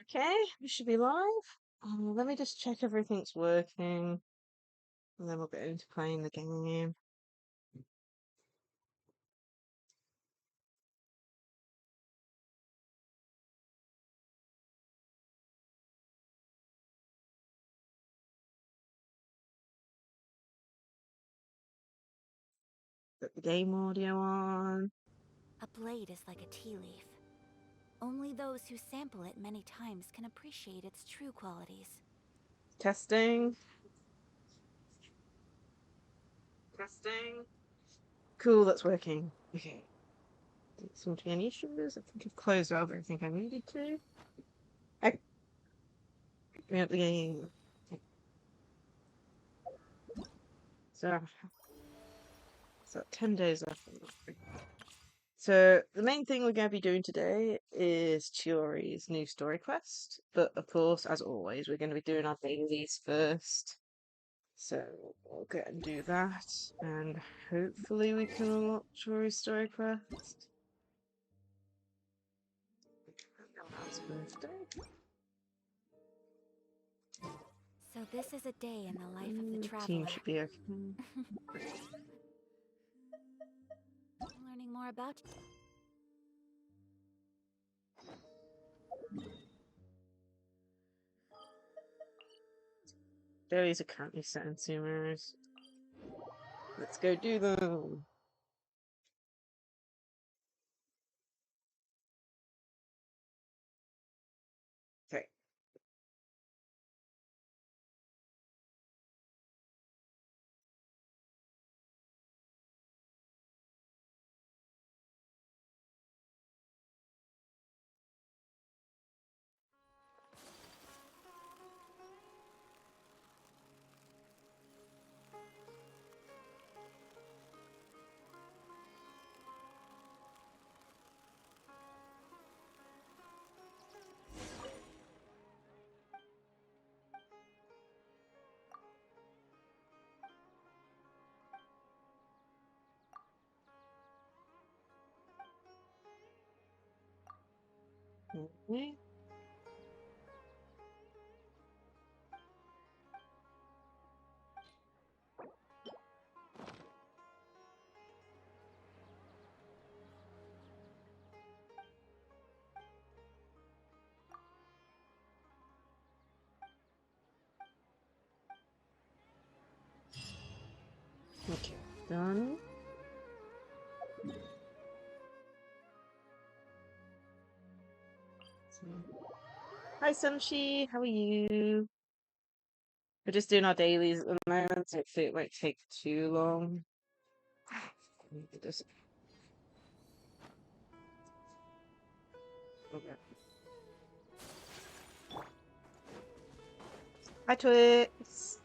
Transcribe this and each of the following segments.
Okay, we should be live. Let me just check everything's working, and then we'll get into playing the game. Put the game audio on. A blade is like a tea leaf. Only those who sample it many times can appreciate its true qualities. Testing. Testing. Cool, that's working. Okay. Doesn't seem to be any issues. I think I've closed out everything I needed to. Okay. Bring up the game. So, 10 days left. So the main thing we're going to be doing today is Chiori's new story quest. But of course, as always, we're going to be doing our dailies first. So we'll go and do that, and hopefully we can unlock Chiori's story quest. That's birthday. So this is a day in the life of the traveler. Team should be okay. Learning more about Dailies are currently set in Summers. Let's go do them. Okay. Okay. Okay, done. Hi, Sunshi. How are you? We're just doing our dailies at the moment, so hopefully it won't take too long. Just... Okay. Hi, Twix.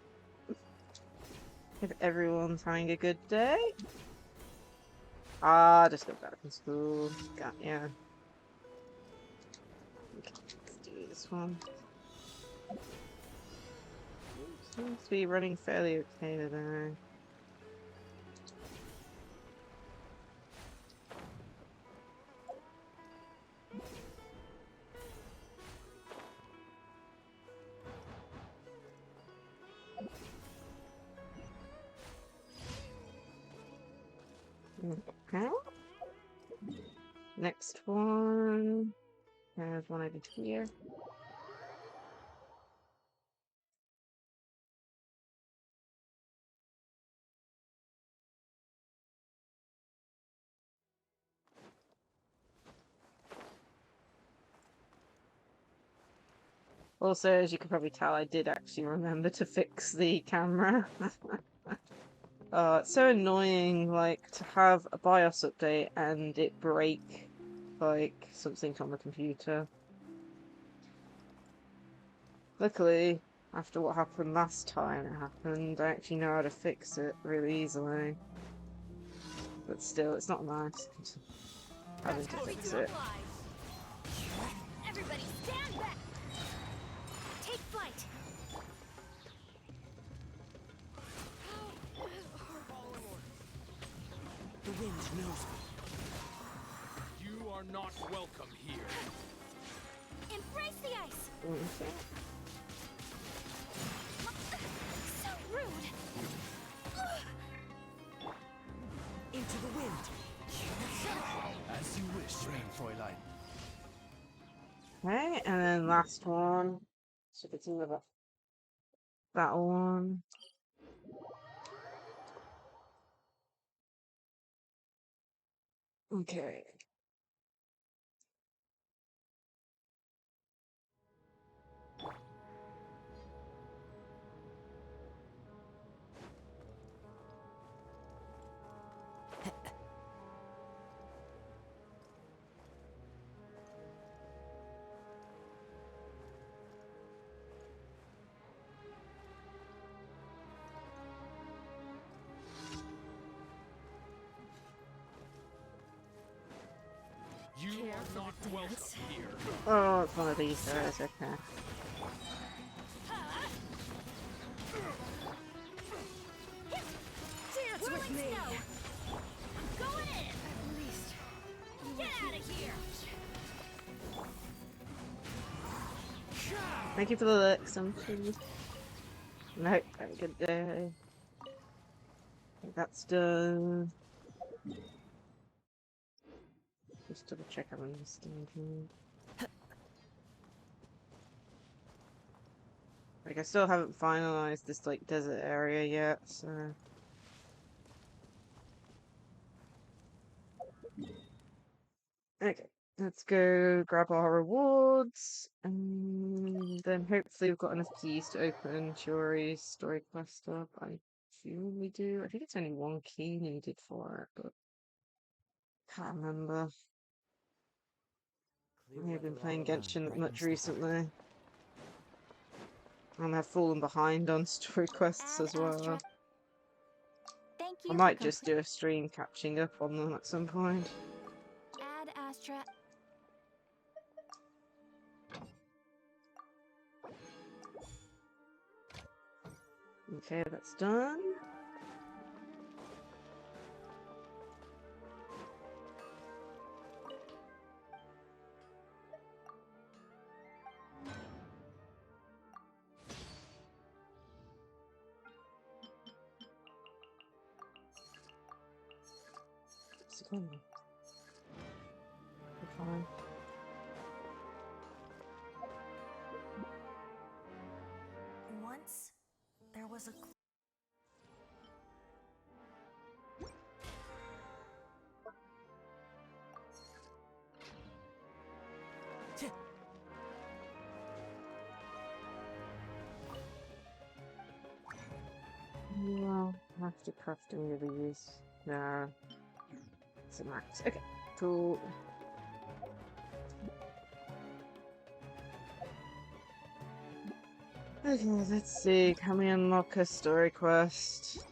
If everyone's having a good day. Just got back from school. Got yeah. Okay, let's do this one. Seems to be running fairly okay today. Okay. Next one. There's one over here. Also, as you can probably tell, I did actually remember to fix the camera. It's so annoying, like, to have a BIOS update and it break, like, something on the computer. Luckily, after what happened last time it happened, I actually know how to fix it really easily. But still, it's not nice having to fix it. Everybody stand back! Take flight! The wind knows me. You are not welcome here. Embrace the ice. Okay. So rude. Into the wind. As you wish, Fräulein. Okay, and then last one. So it's another that one. Okay. You are not welcome here. Oh, it's one of these guys, okay. Dance with me. Going in. At least. Get out of here. Thank you for the licks, please. Nope, have a good day. I think that's done. Just double check I'm understanding. Like, I still haven't finalized this, like, desert area yet, so... Okay, let's go grab our rewards, and then hopefully we've got enough keys to open Chiori's story quest up. I assume we do. I think it's only one key needed for it, but can't remember. I have been playing Genshin much recently, and I've fallen behind on story quests as well. Thank I you might for just do a stream catching up on them at some point. Add Astra. Okay, that's done. What's it going on? We're fine. Once there was a Well, I have to craft any of these. No. It's a max. Okay, cool. Okay, let's see. Can we unlock a story quest?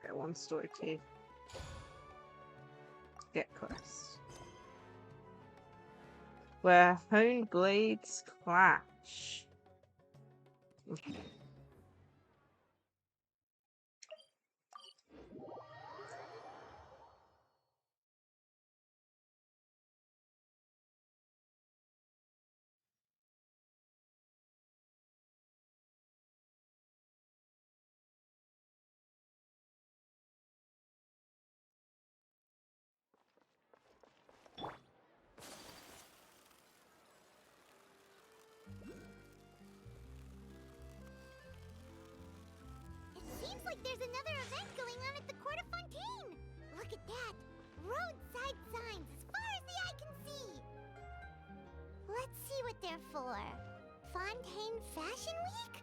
Okay, one story key. Get quest. Where honed blades clash. Okay. It seems like there's another event going on at the Court of Fontaine. Look at that. Roadside signs as far as the eye can see. Let's see what they're for. Fontaine Fashion Week?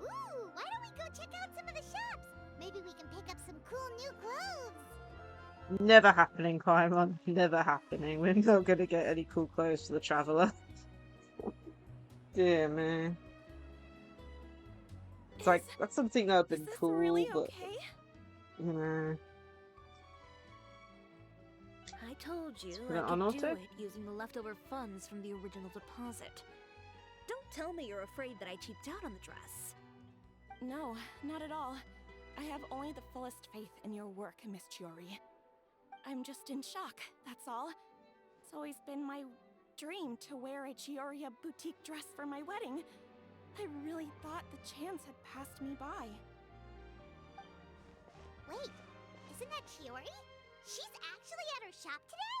Ooh, why don't we go check out some of the shops? Maybe we can pick up some cool new clothes. Never happening, Paimon. Never happening. We're not gonna get any cool clothes for the traveler. Dear me. It's like, that's something that would have been cool, really but, okay? you know. I told you Put it I on could do auto? it using the leftover funds from the original deposit. Don't tell me you're afraid that I cheaped out on the dress. No, not at all. I have only the fullest faith in your work, Miss Chiori. I'm just in shock, that's all. It's always been my dream to wear a Chioria boutique dress for my wedding. I really thought the chance had passed me by. Wait, isn't that Chiori? She's actually at her shop today?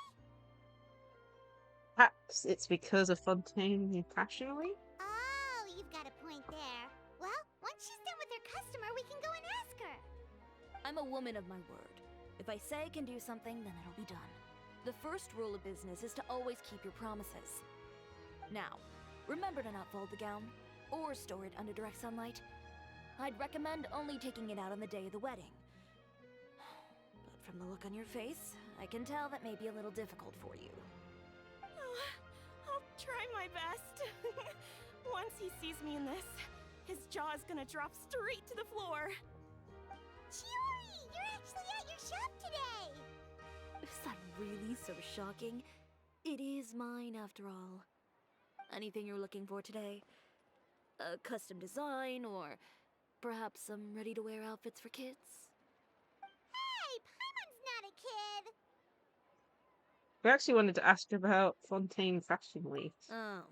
Perhaps it's because of Fontaine Fashion Week? Oh, you've got a point there. Well, once she's done with her customer, we can go and ask her. I'm a woman of my word. If I say I can do something, then it'll be done. The first rule of business is to always keep your promises. Now, remember to not fold the gown, or store it under direct sunlight. I'd recommend only taking it out on the day of the wedding. But from the look on your face, I can tell that may be a little difficult for you. Oh, I'll try my best. Once he sees me in this, his jaw is gonna drop straight to the floor. Chiori, you're actually at your shop today! Is that really so shocking? It is mine, after all. Anything you're looking for today? A custom design, or perhaps some ready-to-wear outfits for kids? Hey, Paimon's not a kid! We actually wanted to ask about Fontaine Fashion Week. Oh,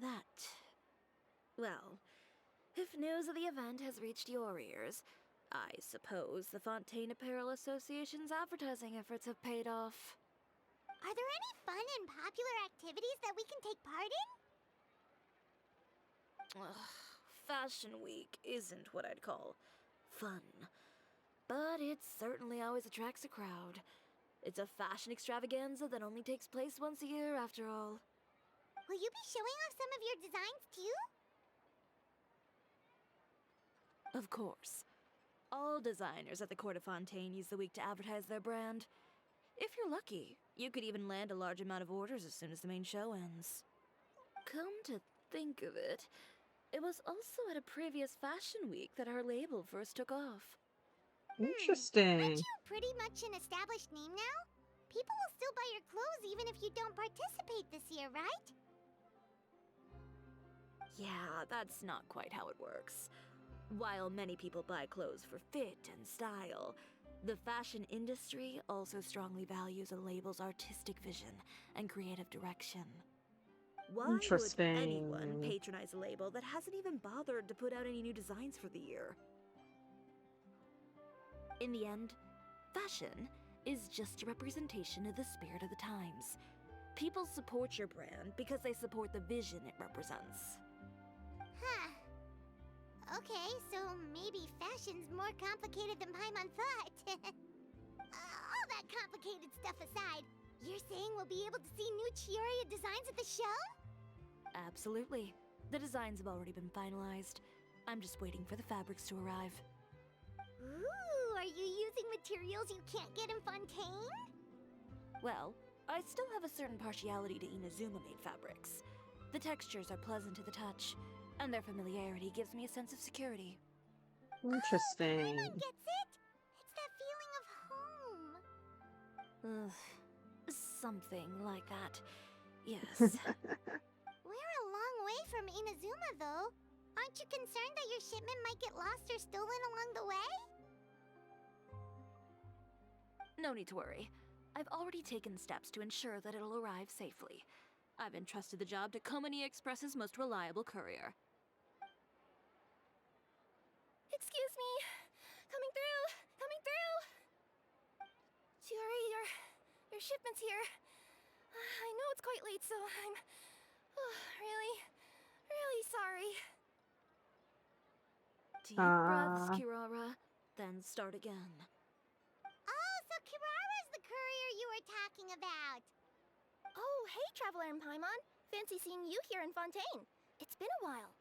that. Well, if news of the event has reached your ears, I suppose the Fontaine Apparel Association's advertising efforts have paid off. Are there any fun and popular activities that we can take part in? Ugh, Fashion Week isn't what I'd call fun. But it certainly always attracts a crowd. It's a fashion extravaganza that only takes place once a year, after all. Will you be showing off some of your designs too? Of course. All designers at the Court of Fontaine use the week to advertise their brand. If you're lucky, you could even land a large amount of orders as soon as the main show ends. Come to think of it, it was also at a previous fashion week that our label first took off. Interesting. Aren't you pretty much an established name now? People will still buy your clothes even if you don't participate this year, right? Yeah, that's not quite how it works. While many people buy clothes for fit and style, the fashion industry also strongly values a label's artistic vision and creative direction. Why would anyone Interesting. patronize a label that hasn't even bothered to put out any new designs for the year? In the end, fashion is just a representation of the spirit of the times. People support your brand because they support the vision it represents. Huh. Okay, so maybe fashion's more complicated than Paimon thought. All that complicated stuff aside, you're saying we'll be able to see new Chioria designs at the show? Absolutely. The designs have already been finalized. I'm just waiting for the fabrics to arrive. Ooh, are you using materials you can't get in Fontaine? Well, I still have a certain partiality to Inazuma-made fabrics. The textures are pleasant to the touch, and their familiarity gives me a sense of security. Interesting. Paimon gets it! It's that feeling of home. Ugh, something like that. Yes. We're a long way from Inazuma, though. Aren't you concerned that your shipment might get lost or stolen along the way? No need to worry. I've already taken steps to ensure that it'll arrive safely. I've entrusted the job to Komani Express's most reliable courier. Excuse me. Coming through. Coming through. Chiori, your shipment's here. I know it's quite late, so I'm really sorry. Deep breaths, Kirara, then start again. Oh, so Kirara's the courier you were talking about. Oh, hey, Traveler and Paimon. Fancy seeing you here in Fontaine. It's been a while.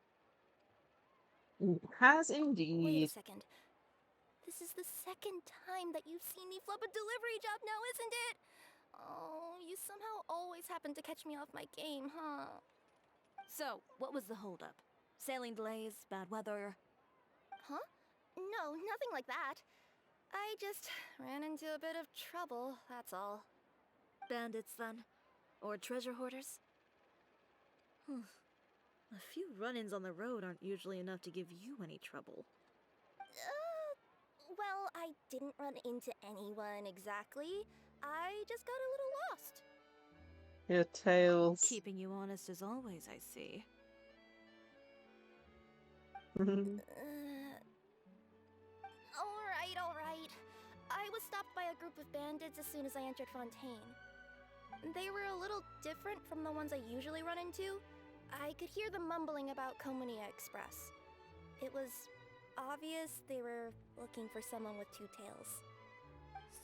Has Wait a indeed. second. This is the second time that you've seen me flub a delivery job now, isn't it? Oh, you somehow always happen to catch me off my game, huh? So, what was the holdup? Sailing delays, bad weather? Huh? No, nothing like that. I just ran into a bit of trouble, that's all. Bandits, then? Or treasure hoarders? A few run-ins on the road aren't usually enough to give you any trouble. Well, I didn't run into anyone exactly. I just got a little lost. Your tails. Keeping you honest as always, I see. Alright. I was stopped by a group of bandits as soon as I entered Fontaine. They were a little different from the ones I usually run into. I could hear them mumbling about Komunia Express. It was obvious they were looking for someone with two tails.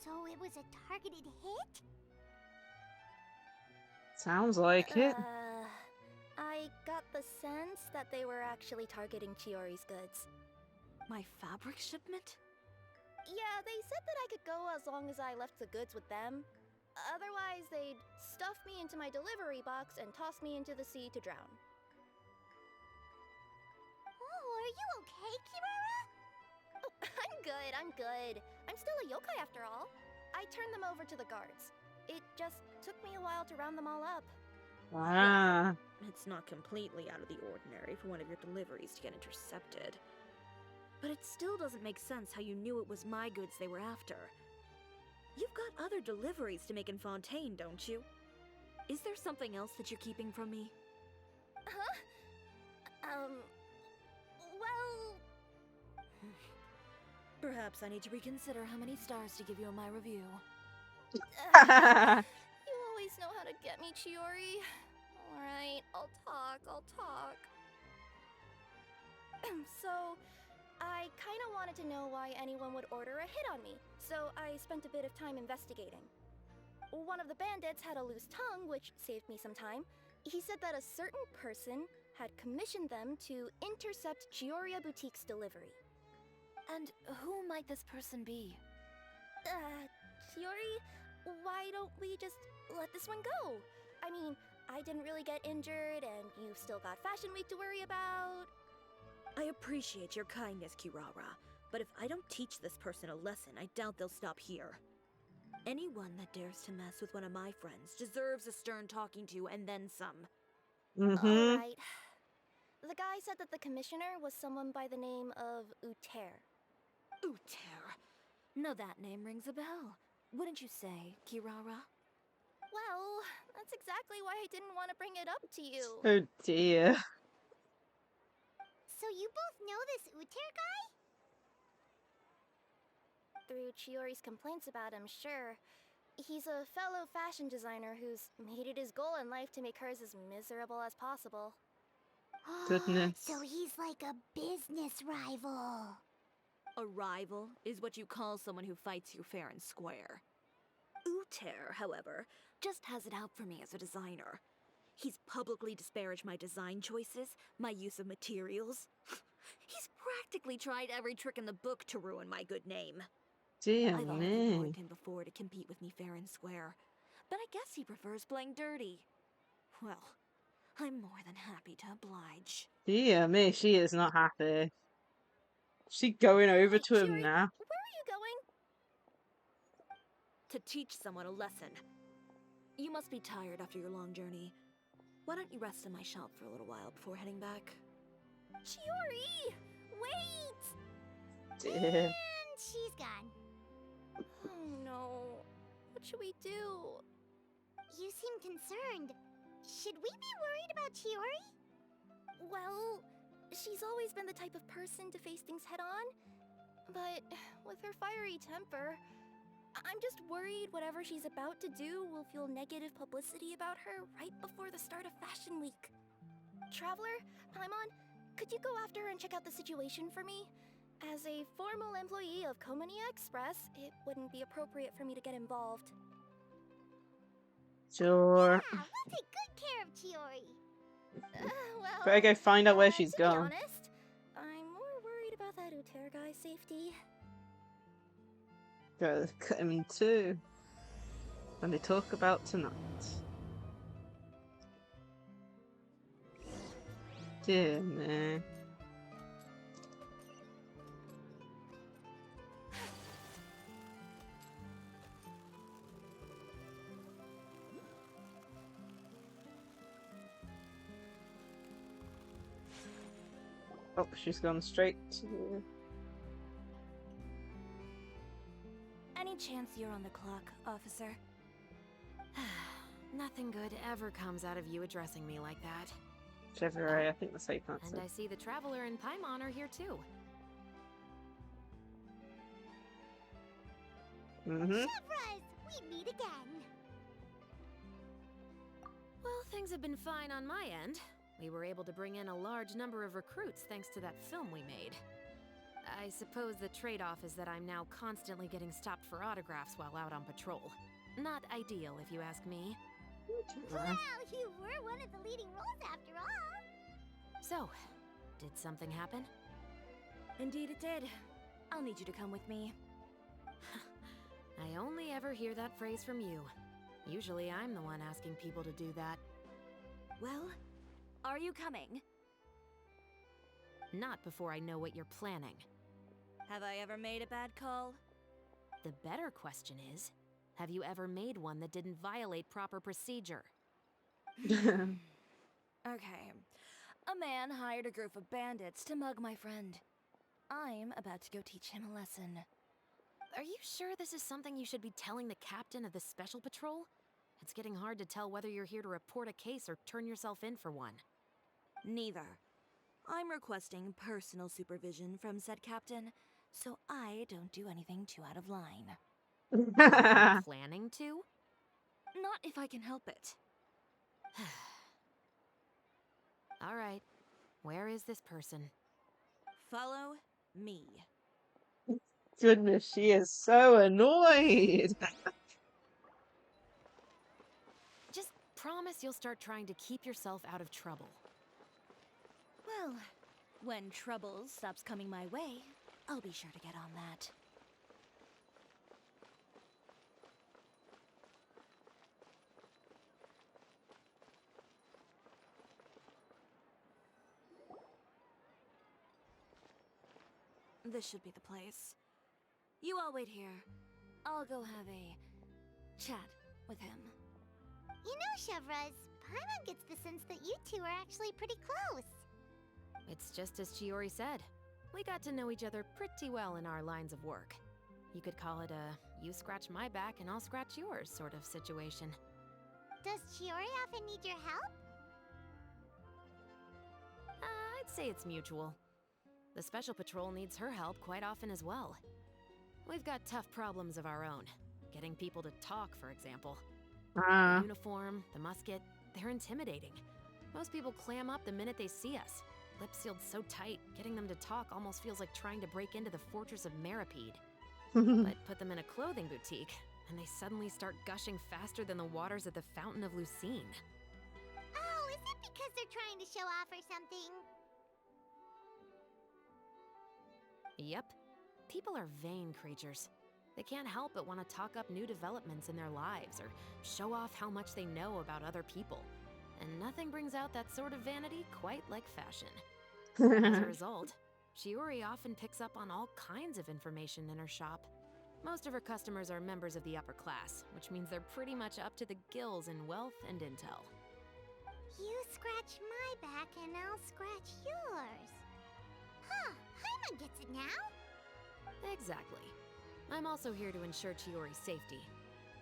So it was a targeted hit? Sounds like it. I got the sense that they were actually targeting Chiori's goods. My fabric shipment? Yeah, they said that I could go as long as I left the goods with them. Otherwise, they'd stuff me into my delivery box and toss me into the sea to drown. Oh, are you okay, Kirara? Oh, I'm good. I'm still a yokai after all. I turned them over to the guards. It just took me a while to round them all up. Ah. It's not completely out of the ordinary for one of your deliveries to get intercepted. But it still doesn't make sense how you knew it was my goods they were after. You've got other deliveries to make in Fontaine, don't you? Is there something else that you're keeping from me? Huh? Well... Perhaps I need to reconsider how many stars to give you in my review. You always know how to get me, Chiori. Alright, I'll talk. So, I kinda wanted to know why anyone would order a hit on me, so I spent a bit of time investigating. One of the bandits had a loose tongue, which saved me some time. He said that a certain person had commissioned them to intercept Chiori Boutique's delivery. And who might this person be? Chiori, why don't we just let this one go? I mean, I didn't really get injured, and you've still got Fashion Week to worry about. I appreciate your kindness, Kirara, but if I don't teach this person a lesson, I doubt they'll stop here. Anyone that dares to mess with one of my friends deserves a stern talking to and then some. Alright. The guy said that the commissioner was someone by the name of Uter. Uter. Now that name rings a bell. Wouldn't you say, Kirara? Well, that's exactly why I didn't want to bring it up to you. Oh dear. So you both know this Uter guy? Through Chiori's complaints about him, sure. He's a fellow fashion designer who's made it his goal in life to make hers as miserable as possible. Goodness. So he's like a business rival. A rival is what you call someone who fights you fair and square. Uter, however, just has it out for me as a designer. He's publicly disparaged my design choices, my use of materials. He's practically tried every trick in the book to ruin my good name. Dear I've already me. warned him before to compete with me fair and square, but I guess he prefers playing dirty. Well, I'm more than happy to oblige. Dear me, she is not happy. She going over Wait, to him Chiori, now. where are you going? To teach someone a lesson. You must be tired after your long journey. Why don't you rest in my shop for a little while before heading back? Chiori! Wait! Dear. And she's gone. Oh no. What should we do? You seem concerned. Should we be worried about Chiori? Well, she's always been the type of person to face things head on. But with her fiery temper, I'm just worried whatever she's about to do will fuel negative publicity about her right before the start of Fashion Week. Traveler, Paimon, could you go after her and check out the situation for me? As a formal employee of Komunia Express, it wouldn't be appropriate for me to get involved. Sure. Yeah, we'll take good care of Chiori. Well, Better go find out where she's to gone. be honest, I'm more worried about that Uter guy's safety. Gotta cut him in two. When they talk about tonight. Dear me. Oh, she's gone straight to... Any chance you're on the clock, officer? Nothing good ever comes out of you addressing me like that. Chevrolet, I think that's how you pronounce And it. I see the Traveler and Paimon are here too. Mm-hmm. Chevraz, we meet again. Well, things have been fine on my end. We were able to bring in a large number of recruits thanks to that film we made. I suppose the trade-off is that I'm now constantly getting stopped for autographs while out on patrol. Not ideal, if you ask me. Well, you were one of the leading roles after all. So, did something happen? Indeed it did. I'll need you to come with me. I only ever hear that phrase from you. Usually I'm the one asking people to do that. Well, are you coming? Not before I know what you're planning. Have I ever made a bad call? The better question is, have you ever made one that didn't violate proper procedure? Okay. A man hired a group of bandits to mug my friend. I'm about to go teach him a lesson. Are you sure this is something you should be telling the captain of the Special Patrol? It's getting hard to tell whether you're here to report a case or turn yourself in for one. Neither. I'm requesting personal supervision from said captain, so I don't do anything too out of line. Are you planning to? Not if I can help it. All right. Where is this person? Follow me. Goodness, she is so annoyed. Just promise you'll start trying to keep yourself out of trouble. Well, when trouble stops coming my way, I'll be sure to get on that. This should be the place. You all wait here. I'll go have a chat with him. You know, Chevraz, Paimon gets the sense that you two are actually pretty close. It's just as Chiori said. We got to know each other pretty well in our lines of work. You could call it a you scratch my back and I'll scratch yours sort of situation. Does Chiori often need your help? I'd say it's mutual. The Special Patrol needs her help quite often as well. We've got tough problems of our own. Getting people to talk, for example. The uniform, the musket, they're intimidating. Most people clam up the minute they see us. Lips sealed so tight, getting them to talk almost feels like trying to break into the fortress of Meripede. But put them in a clothing boutique, and they suddenly start gushing faster than the waters at the Fountain of Lucine. Oh, is it because they're trying to show off or something? Yep. People are vain creatures. They can't help but want to talk up new developments in their lives or show off how much they know about other people. And nothing brings out that sort of vanity quite like fashion. As a result, Chiori often picks up on all kinds of information in her shop. Most of her customers are members of the upper class, which means they're pretty much up to the gills in wealth and intel. You scratch my back and I'll scratch yours. Huh, Paimon gets it now? Exactly. I'm also here to ensure Chiori's safety.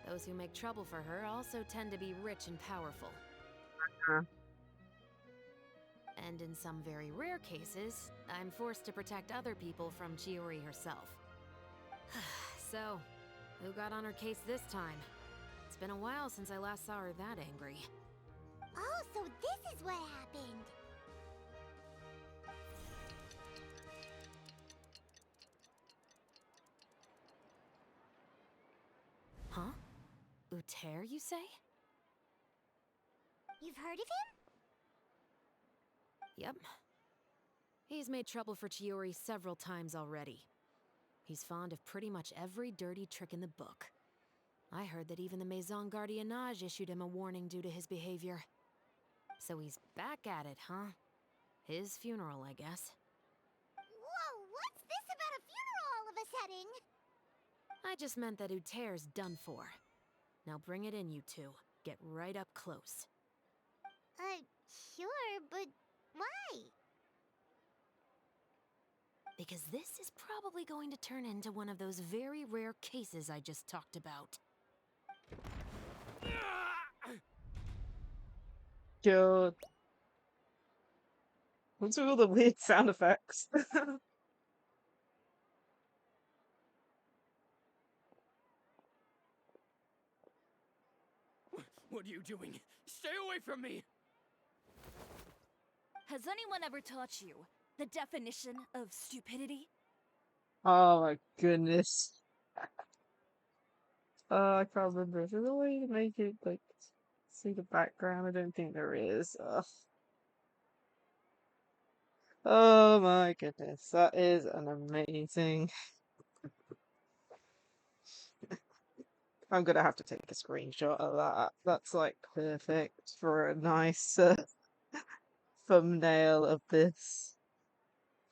Those who make trouble for her also tend to be rich and powerful. And in some very rare cases, I'm forced to protect other people from Chiori herself. So, who got on her case this time? It's been a while since I last saw her that angry. Oh, so this is what happened. Huh? Uter, you say? You've heard of him? Yep. He's made trouble for Chiori several times already. He's fond of pretty much every dirty trick in the book. I heard that even the Maison Gardiennage issued him a warning due to his behavior. So he's back at it, huh? His funeral, I guess. Whoa, what's this about a funeral all of a sudden? I just meant that Uter's done for. Now bring it in, you two. Get right up close. Sure, but why? Because this is probably going to turn into one of those very rare cases I just talked about. God. What's with all the weird sound effects? What are you doing? Stay away from me! Has anyone ever taught you the definition of stupidity? Oh my goodness. I can't remember. Is there a way to make it like see the background? I don't think there is. Ugh. Oh my goodness, that is an amazing. I'm gonna have to take a screenshot of that. That's like perfect for a nice thumbnail of this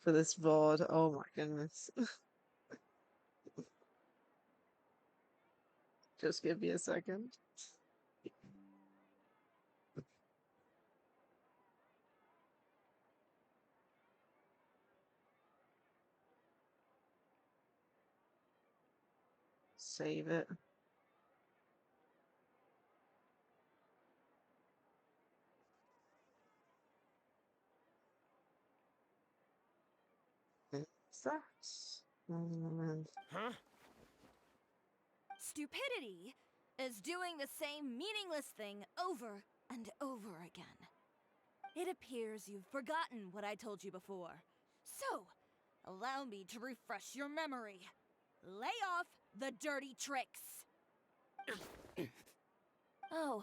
for this VOD. Oh my goodness. Just give me a second. Save it. Is that? Huh? Stupidity is doing the same meaningless thing over and over again. It appears you've forgotten what I told you before. So, allow me to refresh your memory. Lay off the dirty tricks. Oh,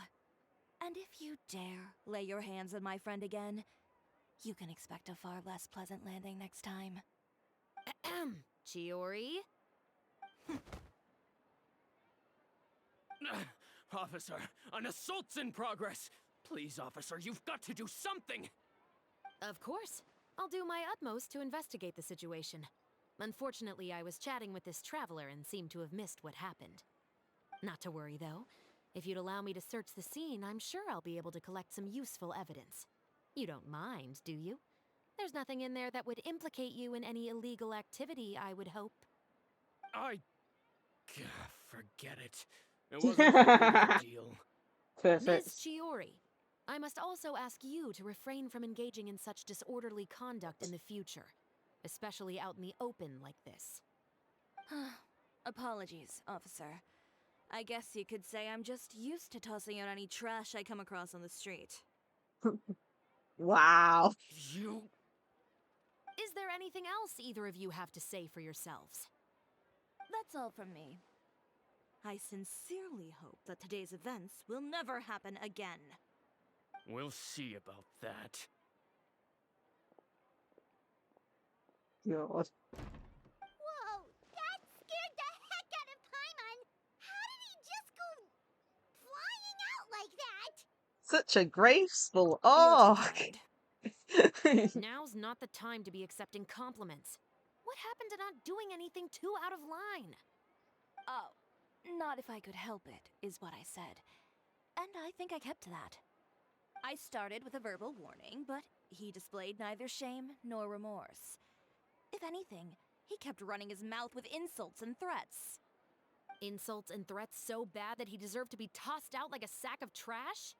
and if you dare lay your hands on my friend again, you can expect a far less pleasant landing next time. Ahem. Chiori? Officer, an assault's in progress! Please, officer, you've got to do something! Of course. I'll do my utmost to investigate the situation. Unfortunately, I was chatting with this traveler and seemed to have missed what happened. Not to worry, though. If you'd allow me to search the scene, I'm sure I'll be able to collect some useful evidence. You don't mind, do you? There's nothing in there that would implicate you in any illegal activity, I would hope. Forget it. It wasn't that big of a deal. Perfect. Ms. Chiori, I must also ask you to refrain from engaging in such disorderly conduct in the future, especially out in the open like this. Apologies, officer. I guess you could say I'm just used to tossing out any trash I come across on the street. Wow. You... Is there anything else either of you have to say for yourselves? That's all from me. I sincerely hope that today's events will never happen again. We'll see about that. God. Whoa, that scared the heck out of Paimon! How did he just go flying out like that? Such a graceful You're too arc. kind. Now's not the time to be accepting compliments. What happened to not doing anything too out of line? Oh, not if I could help it, is what I said. And I think I kept to that. I started with a verbal warning, but he displayed neither shame nor remorse. If anything, he kept running his mouth with insults and threats. Insults and threats so bad that he deserved to be tossed out like a sack of trash?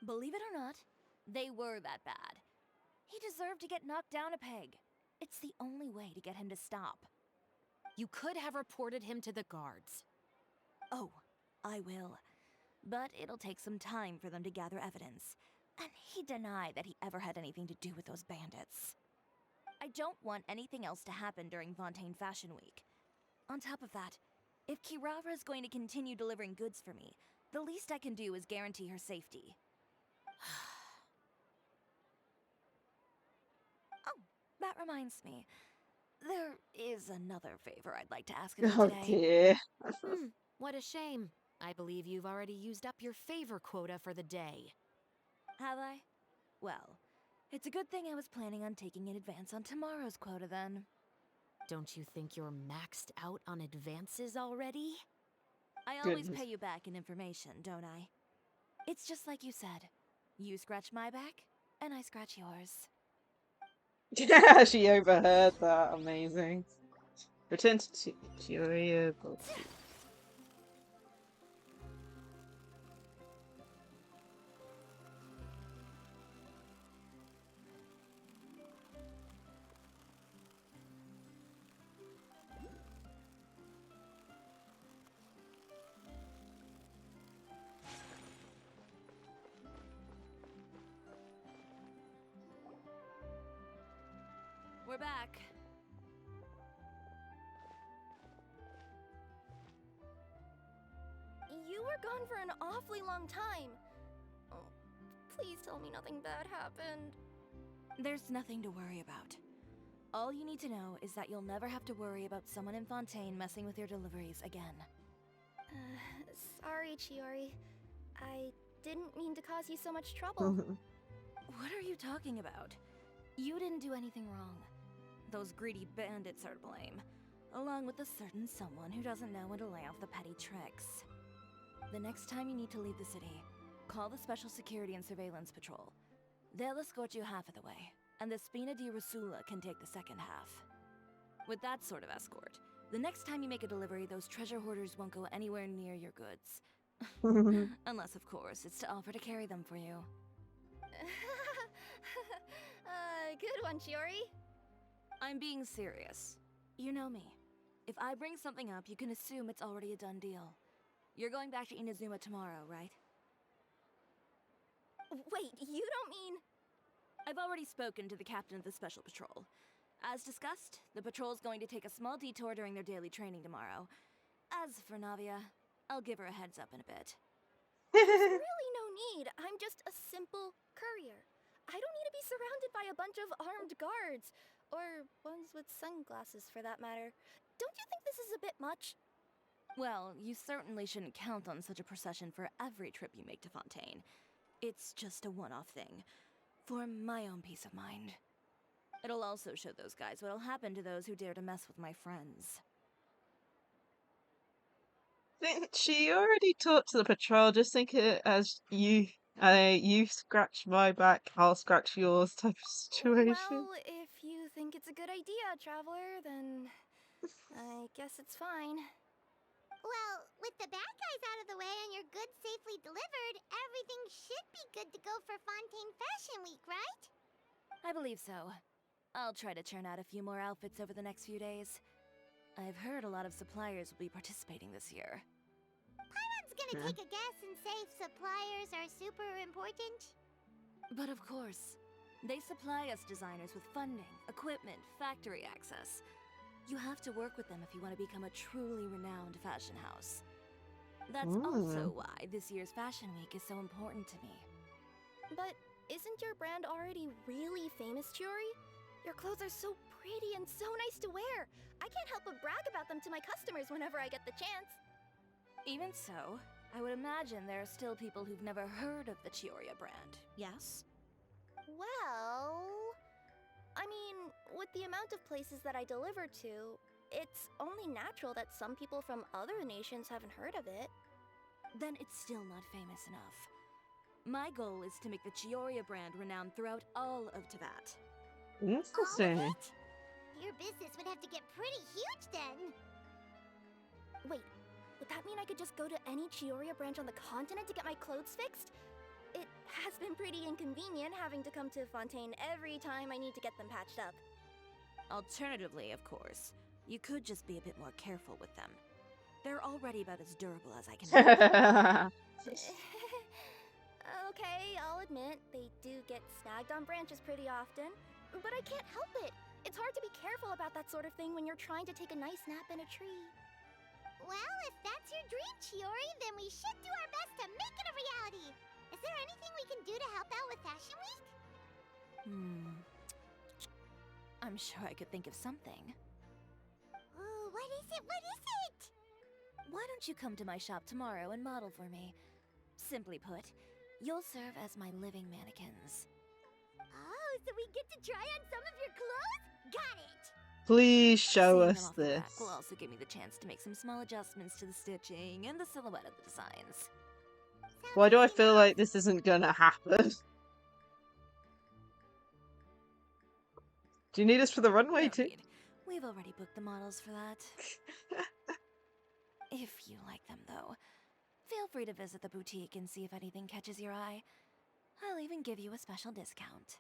Believe it or not, they were that bad. He deserved to get knocked down a peg. It's the only way to get him to stop. You could have reported him to the guards. Oh, I will. But it'll take some time for them to gather evidence. And he denied that he ever had anything to do with those bandits. I don't want anything else to happen during Fontaine Fashion Week. On top of that, if Kirara is going to continue delivering goods for me, the least I can do is guarantee her safety. Oh, that reminds me. There is another favor I'd like to ask of you Oh today. dear. What a shame. I believe you've already used up your favor quota for the day. Have I? Well, it's a good thing I was planning on taking an advance on tomorrow's quota then. Don't you think you're maxed out on advances already? I always Goodness. pay you back in information, don't I? It's just like you said. You scratch my back, and I scratch yours. Yeah, she overheard that. Amazing. Return to Chiori. We're back. You were gone for an awfully long time. Oh, please tell me nothing bad happened. There's nothing to worry about. All you need to know is that you'll never have to worry about someone in Fontaine messing with your deliveries again. Sorry, Chiori. I didn't mean to cause you so much trouble. What are you talking about? You didn't do anything wrong. Those greedy bandits are to blame, along with a certain someone who doesn't know when to lay off the petty tricks. The next time you need to leave the city, call the Special Security and Surveillance Patrol. They'll escort you half of the way, and the Spina di Rasula can take the second half. With that sort of escort, the next time you make a delivery, those treasure hoarders won't go anywhere near your goods. Unless, of course, it's to offer to carry them for you. Good one, Chiori. I'm being serious. You know me. If I bring something up, you can assume it's already a done deal. You're going back to Inazuma tomorrow, right? Wait, you don't mean... I've already spoken to the captain of the Special Patrol. As discussed, the patrol's going to take a small detour during their daily training tomorrow. As for Navia, I'll give her a heads up in a bit. There's really no need. I'm just a simple courier. I don't need to be surrounded by a bunch of armed guards. Or ones with sunglasses, for that matter. Don't you think this is a bit much? Well, you certainly shouldn't count on such a procession for every trip you make to Fontaine. It's just a one-off thing, for my own peace of mind. It'll also show those guys what'll happen to those who dare to mess with my friends. Didn't she already talked to the patrol? Just think it as you scratch my back, I'll scratch yours type of situation. Well, if you think it's a good idea, Traveler, then I guess it's fine. Well, with the bad guys out of the way and your goods safely delivered, everything should be good to go for Fontaine Fashion Week, right? I believe so. I'll try to churn out a few more outfits over the next few days. I've heard a lot of suppliers will be participating this year. Paimon's gonna take a guess and say suppliers are super important. But of course, they supply us designers with funding, equipment, factory access. You have to work with them if you want to become a truly renowned fashion house. That's also why this year's Fashion Week is so important to me. But isn't your brand already really famous, Chiori? Your clothes are so pretty and so nice to wear. I can't help but brag about them to my customers whenever I get the chance. Even so, I would imagine there are still people who've never heard of the Chiori brand, yes? Well... I mean, with the amount of places that I deliver to, it's only natural that some people from other nations haven't heard of it. Then it's still not famous enough. My goal is to make the Chiori brand renowned throughout all of Teyvat. Interesting. All of it? Your business would have to get pretty huge then. Wait, would that mean I could just go to any Chiori branch on the continent to get my clothes fixed? It has been pretty inconvenient having to come to Fontaine every time I need to get them patched up. Alternatively, of course, you could just be a bit more careful with them. They're already about as durable as I can make them. Okay, I'll admit, they do get snagged on branches pretty often, but I can't help it. It's hard to be careful about that sort of thing when you're trying to take a nice nap in a tree. Well, if that's your dream, Chiori, then we should do our best to make it a reality. Is there anything we can do to help out with Fashion Week? I'm sure I could think of something. Ooh, what is it? What is it? Why don't you come to my shop tomorrow and model for me? Simply put, you'll serve as my living mannequins. Oh, so we get to try on some of your clothes? Got it! Please show Seeing us them off the this. back will also give me the chance to make some small adjustments to the stitching and the silhouette of the designs. Why do I feel like this isn't gonna happen? Do you need us for the runway No too? need. We've already booked the models for that. If you like them, though, feel free to visit the boutique and see if anything catches your eye. I'll even give you a special discount.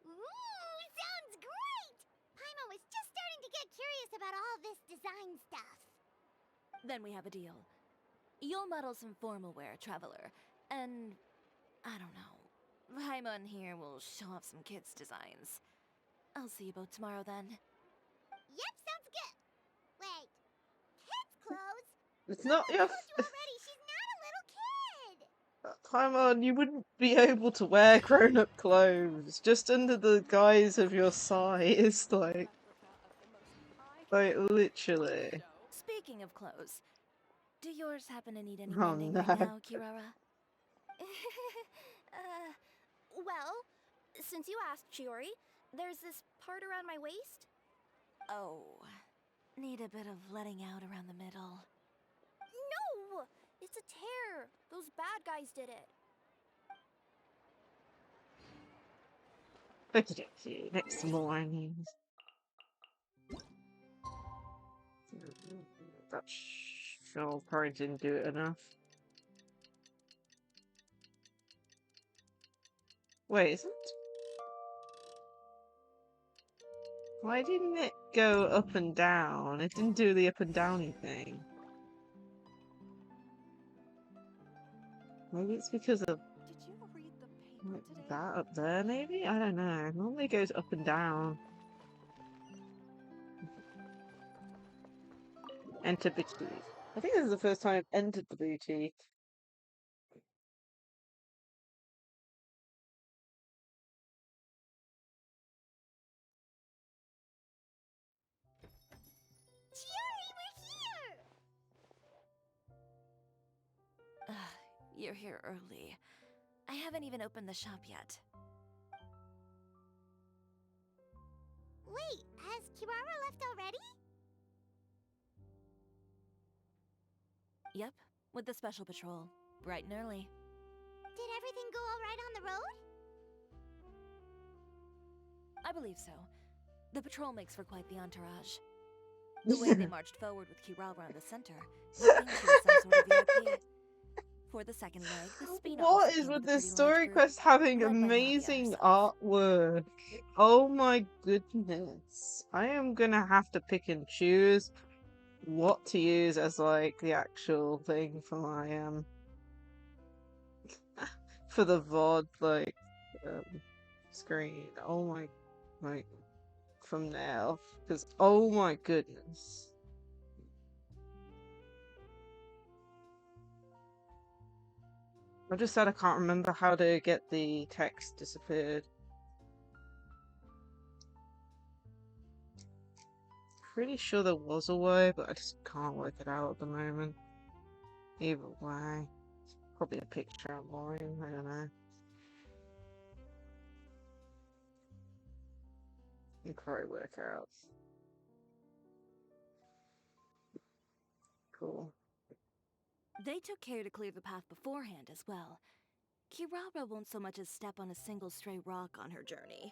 Ooh, sounds great! Paimon was just starting to get curious about all this design stuff. Then we have a deal. You'll model some formal wear, Traveler, and I don't know. Paimon here will show off some kids' designs. I'll see you both tomorrow then. Yep, sounds good. Wait, kids' clothes? It's not Mama your. told you already, she's not a little kid. Come on, you wouldn't be able to wear grown-up clothes just under the guise of your size, like literally. Speaking of clothes, do yours happen to need any Oh mending no. right now, Kirara? Well, since you asked, Chiori, there's this part around my waist. Oh, need a bit of letting out around the middle. No! It's a tear. Those bad guys did it. Okey-dokey, next morning. That sure probably didn't do it enough. Wait, isn't? Why didn't it go up and down? It didn't do the up and downy thing. Maybe it's because of Did you read the paper today? that up there, maybe? I don't know. It normally goes up and down. Enter boutique. I think this is the first time I've entered the boutique. Chiori, we're here! You're here early. I haven't even opened the shop yet. Wait, has Kirara left already? Yep, with the special patrol. Bright and early. Did everything go alright on the road? I believe so. The patrol makes for quite the entourage. The way they marched forward with Kirara in the center, you'd think she was some sort of VIP. For the second leg, the speed What also is came with a this pretty story large group, quest having led by Navia amazing herself. artwork? Oh my goodness. I am gonna have to pick and choose what to use as like the actual thing for my for the VOD like screen. Oh my from now, because oh my goodness. I just said I can't remember how to get the text disappeared. Pretty sure there was a way, but I just can't work it out at the moment. Either way. Probably a picture online, I don't know. You can probably work out. Cool. They took care to clear the path beforehand as well. Kirara won't so much as step on a single stray rock on her journey.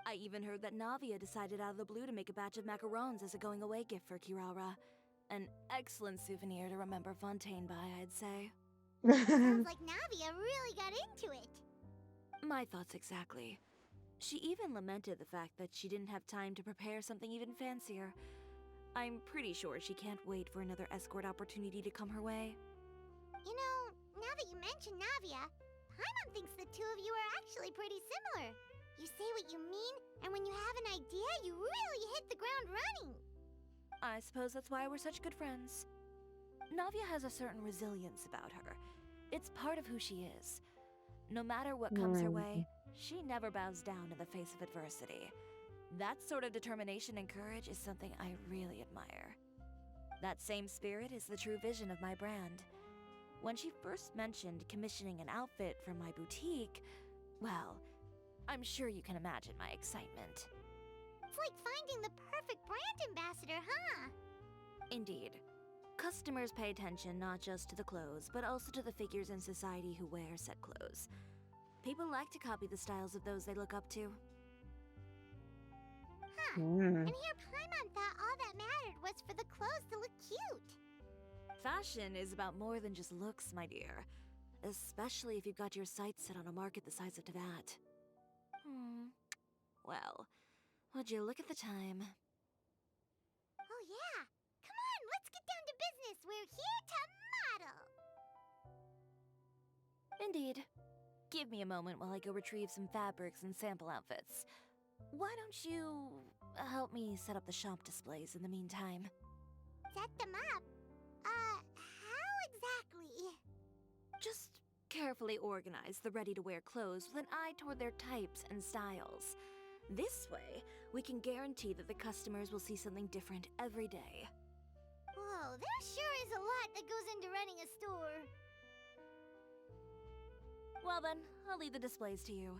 I even heard that Navia decided out of the blue to make a batch of macarons as a going-away gift for Kirara. An excellent souvenir to remember Fontaine by, I'd say. Sounds like Navia really got into it. My thoughts exactly. She even lamented the fact that she didn't have time to prepare something even fancier. I'm pretty sure she can't wait for another escort opportunity to come her way. You know, now that you mention Navia, Paimon thinks the two of you are actually pretty similar. You say what you mean, and when you have an idea, you really hit the ground running. I suppose that's why we're such good friends. Navia has a certain resilience about her. It's part of who she is. No matter what comes her way, she never bows down in the face of adversity. That sort of determination and courage is something I really admire. That same spirit is the true vision of my brand. When she first mentioned commissioning an outfit from my boutique, well, I'm sure you can imagine my excitement. It's like finding the perfect brand ambassador, huh? Indeed. Customers pay attention not just to the clothes, but also to the figures in society who wear said clothes. People like to copy the styles of those they look up to. Mm. And here Paimon thought all that mattered was for the clothes to look cute. Fashion is about more than just looks, my dear. Especially if you've got your sights set on a market the size of Teyvat. Well, would you look at the time? Oh yeah! Come on, let's get down to business. We're here to model. Indeed. Give me a moment while I go retrieve some fabrics and sample outfits. Why don't you help me set up the shop displays in the meantime? Set them up? How exactly? Just carefully organize the ready-to-wear clothes with an eye toward their types and styles. This way, we can guarantee that the customers will see something different every day. Whoa, there sure is a lot that goes into running a store. Well then, I'll leave the displays to you.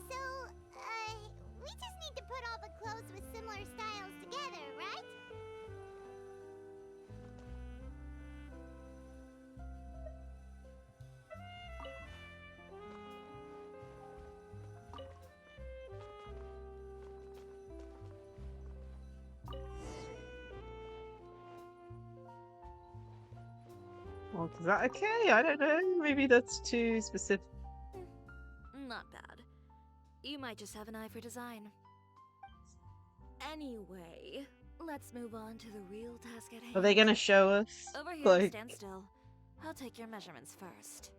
So, we just need to put all the clothes with similar styles together, right? Well, is that okay? I don't know. Maybe that's too specific. Not bad. You might just have an eye for design. Anyway, let's move on to the real task at hand. Are they gonna show us? Over here, Like, stand still. I'll take your measurements first.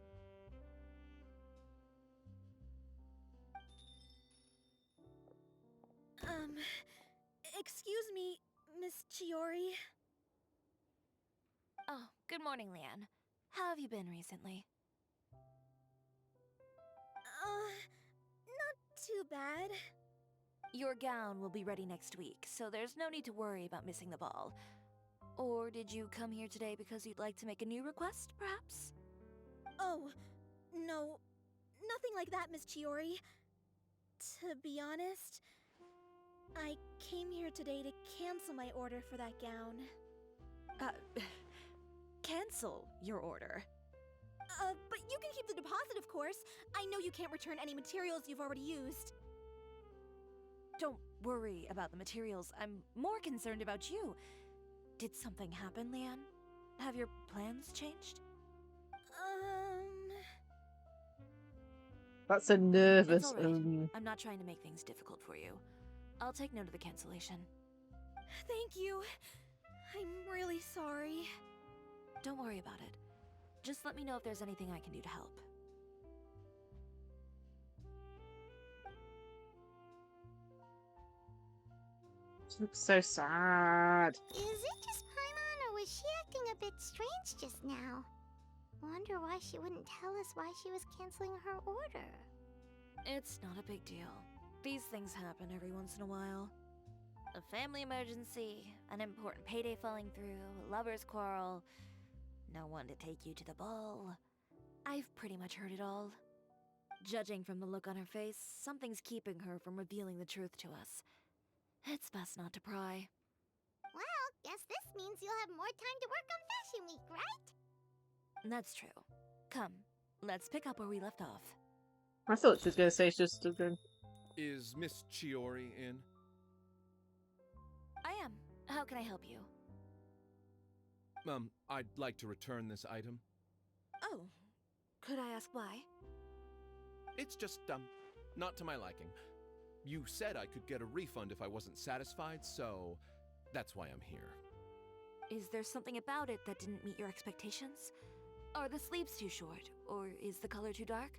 Excuse me, Miss Chiori. Oh, good morning, Leanne. How have you been recently? Not too bad. Your gown will be ready next week, so there's no need to worry about missing the ball. Or did you come here today because you'd like to make a new request, perhaps? Oh, no. Nothing like that, Miss Chiori. To be honest, I came here today to cancel my order for that gown. Cancel your order. But you can keep the deposit, of course. I know you can't return any materials you've already used. Don't worry about the materials. I'm more concerned about you. Did something happen, Leanne? Have your plans changed? that's a It's nervous. all right. I'm not trying to make things difficult for you. I'll take note of the cancellation. Thank you. I'm really sorry. Don't worry about it. Just let me know if there's anything I can do to help. She looks so sad. Is it just Paimon, or was she acting a bit strange just now? Wonder why she wouldn't tell us why she was canceling her order. It's not a big deal. These things happen every once in a while. A family emergency, an important payday falling through, a lover's quarrel, no one to take you to the ball. I've pretty much heard it all. Judging from the look on her face, something's keeping her from revealing the truth to us. It's best not to pry. Well, guess this means you'll have more time to work on Fashion Week, right? That's true. Come, let's pick up where we left off. I thought she was gonna say she just stood there. Is Miss Chiori in? I am. How can I help you? I'd like to return this item. Oh, could I ask why? It's just, not to my liking. You said I could get a refund if I wasn't satisfied, so that's why I'm here. Is there something about it that didn't meet your expectations? Are the sleeves too short, or is the color too dark?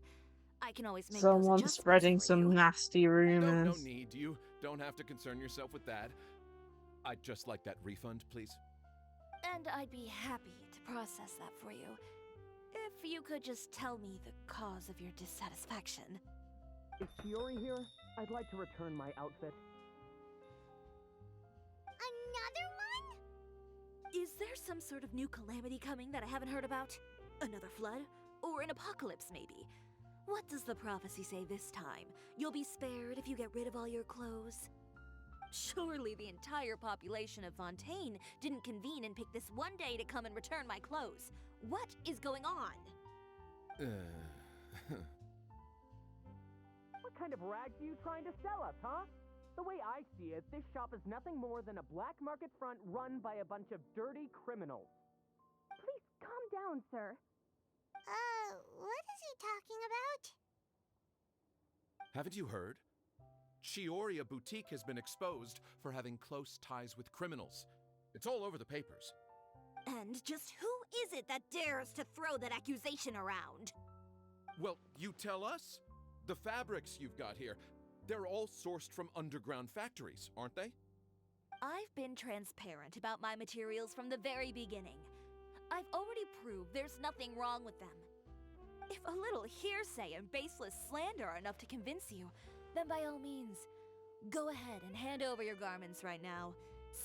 I can always make those Someone's adjustments spreading for some you. nasty No rumors. need. You don't have to concern yourself with that. I'd just like that refund, please. And I'd be happy to process that for you. If you could just tell me the cause of your dissatisfaction. Is Chiori here? I'd like to return my outfit. Another one? Is there some sort of new calamity coming that I haven't heard about? Another flood? Or an apocalypse, maybe? What does the prophecy say this time? You'll be spared if you get rid of all your clothes? Surely the entire population of Fontaine didn't convene and pick this one day to come and return my clothes. What is going on? What kind of rags are you trying to sell us, huh? The way I see it, this shop is nothing more than a black market front run by a bunch of dirty criminals. Please calm down, sir. What is he talking about? Haven't you heard? Chiori, a boutique, has been exposed for having close ties with criminals. It's all over the papers. And just who is it that dares to throw that accusation around? Well, you tell us. The fabrics you've got here, they're all sourced from underground factories, aren't they? I've been transparent about my materials from the very beginning. I've already proved there's nothing wrong with them. If a little hearsay and baseless slander are enough to convince you, then by all means, go ahead and hand over your garments right now.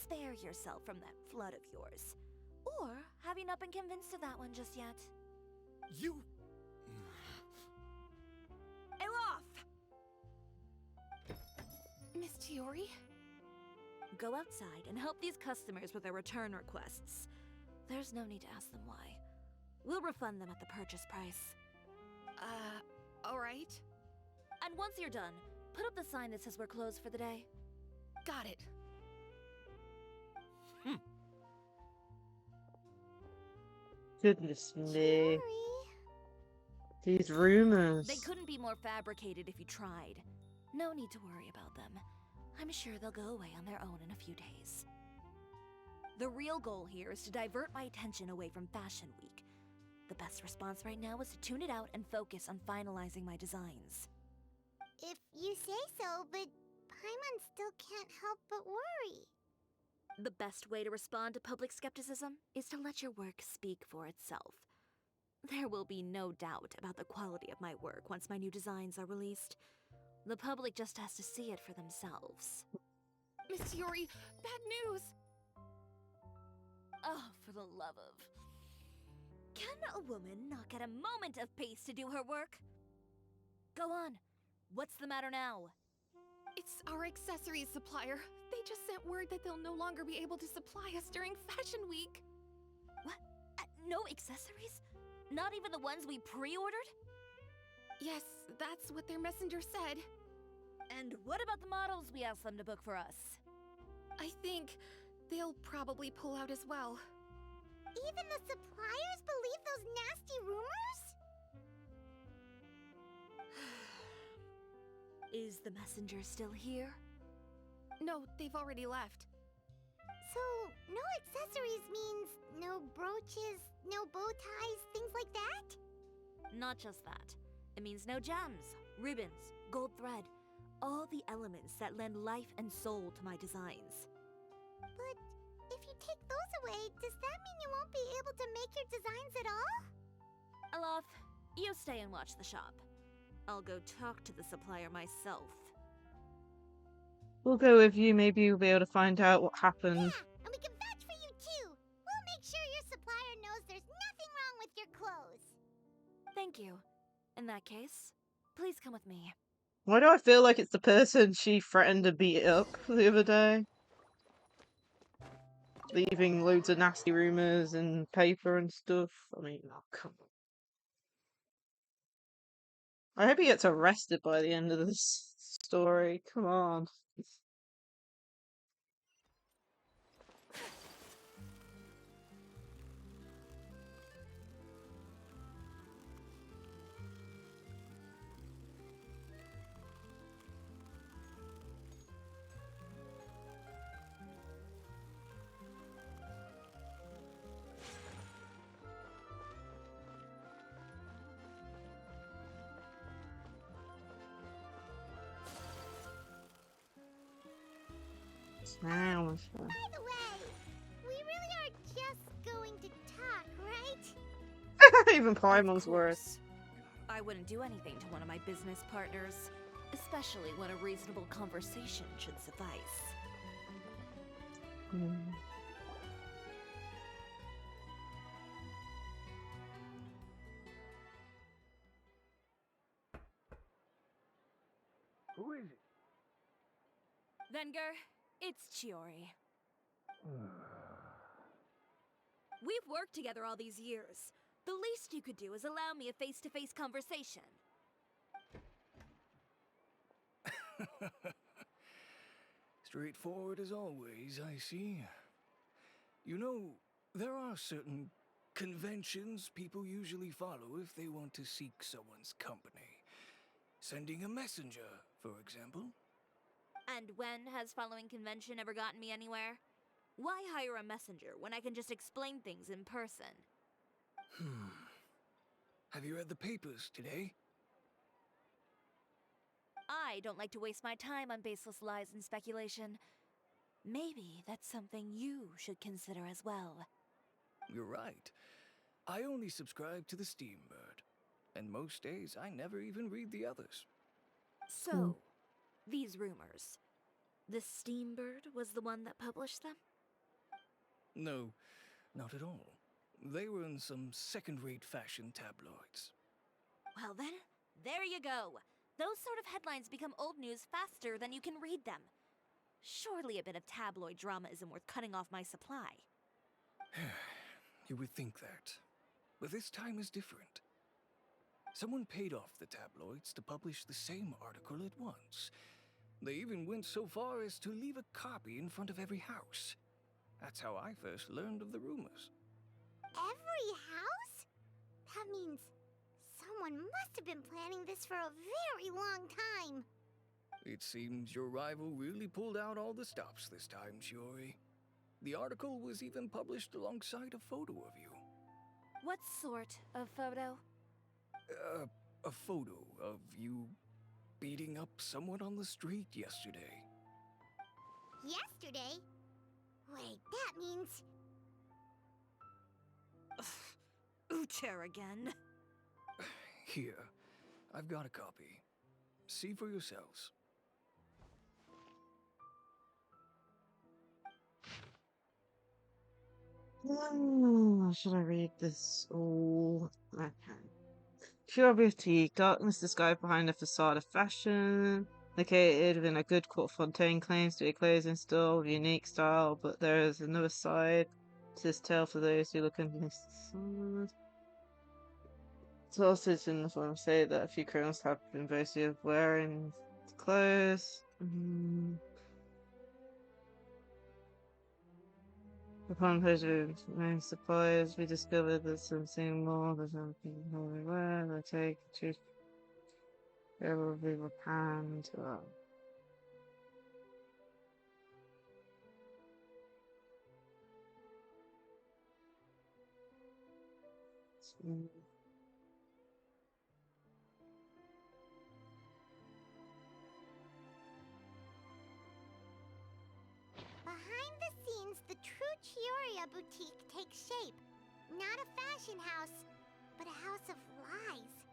Spare yourself from that flood of yours. Or have you not been convinced of that one just yet? You... Elof! Miss Chiori? Go outside and help these customers with their return requests. There's no need to ask them why. We'll refund them at the purchase price. Alright. And once you're done, put up the sign that says we're closed for the day. Got it. Goodness me. Chiori? These rumors. They couldn't be more fabricated if you tried. No need to worry about them. I'm sure they'll go away on their own in a few days. The real goal here is to divert my attention away from Fashion Week. The best response right now is to tune it out and focus on finalizing my designs. If you say so, but Paimon still can't help but worry. The best way to respond to public skepticism is to let your work speak for itself. There will be no doubt about the quality of my work once my new designs are released. The public just has to see it for themselves. Miss Chiori, bad news! Oh, for the love of... Can a woman not get a moment of peace to do her work? Go on. What's the matter now? It's our accessories supplier. They just sent word that they'll no longer be able to supply us during Fashion Week. What? No accessories? Not even the ones we pre-ordered? Yes, that's what their messenger said. And what about the models we asked them to book for us? I think they'll probably pull out as well. Even the suppliers believe those nasty rumors? Is the messenger still here? No, they've already left. So, no accessories means no brooches, no bow ties, things like that? Not just that. It means no gems, ribbons, gold thread, all the elements that lend life and soul to my designs. But if you take those away, does that mean you won't be able to make your designs at all? Alof, you stay and watch the shop. I'll go talk to the supplier myself. We'll go with you. Maybe you'll be able to find out what happened. Yeah, and we can vouch for you too. We'll make sure your supplier knows there's nothing wrong with your clothes. Thank you. In that case, please come with me. Why do I feel like it's the person she threatened to beat up the other day? Leaving loads of nasty rumors and paper and stuff. I mean, oh, come on. I hope he gets arrested by the end of this story. Come on. Sounds fun. By the way, we really are just going to talk, right? Even Of Paimon's worse. course. I wouldn't do anything to one of my business partners, especially when a reasonable conversation should suffice. Who is it? Venger, it's Chiori. We've worked together all these years. The least you could do is allow me a face-to-face conversation. Straightforward as always, I see. You know, there are certain conventions people usually follow if they want to seek someone's company. Sending a messenger, for example. And when has following convention ever gotten me anywhere? Why hire a messenger when I can just explain things in person? Have you read the papers today? I don't like to waste my time on baseless lies and speculation. Maybe that's something you should consider as well. You're right. I only subscribe to the Steambird. And most days, I never even read the others. So, these rumors. The Steambird was the one that published them? No, not at all. They were in some second-rate fashion tabloids. Well then, there you go. Those sort of headlines become old news faster than you can read them. Surely a bit of tabloid drama isn't worth cutting off my supply. You would think that. But this time is different. Someone paid off the tabloids to publish the same article at once. They even went so far as to leave a copy in front of every house. That's how I first learned of the rumors. Every house? That means someone must have been planning this for a very long time. It seems your rival really pulled out all the stops this time, Chiori. The article was even published alongside a photo of you. What sort of photo? A photo of you beating up someone on the street yesterday. Yesterday? Wait, that means... Uter again. Here, I've got a copy. See for yourselves. Should I read this all? Okay. Pure beauty, darkness disguised behind a facade of fashion. Located within a good court, Fontaine claims to be a clothing store with unique style, but there is another side to this tale for those who look into this. Sources in the forum say that a few criminals have been boasting of wearing clothes. Upon pleasure of suppliers, we discovered that something more than something we wear. They take to probably repand. Behind the scenes, the true Chiori boutique takes shape. Not a fashion house, but a house of lies.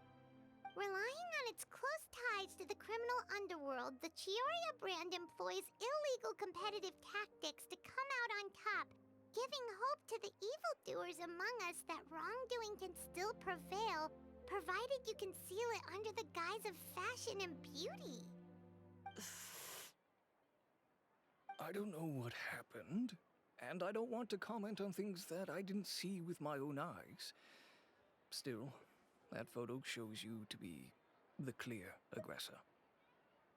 Relying on its close ties to the criminal underworld, the Chiori brand employs illegal competitive tactics to come out on top, giving hope to the evildoers among us that wrongdoing can still prevail, provided you conceal it under the guise of fashion and beauty. I don't know what happened, and I don't want to comment on things that I didn't see with my own eyes. Still, that photo shows you to be the clear aggressor.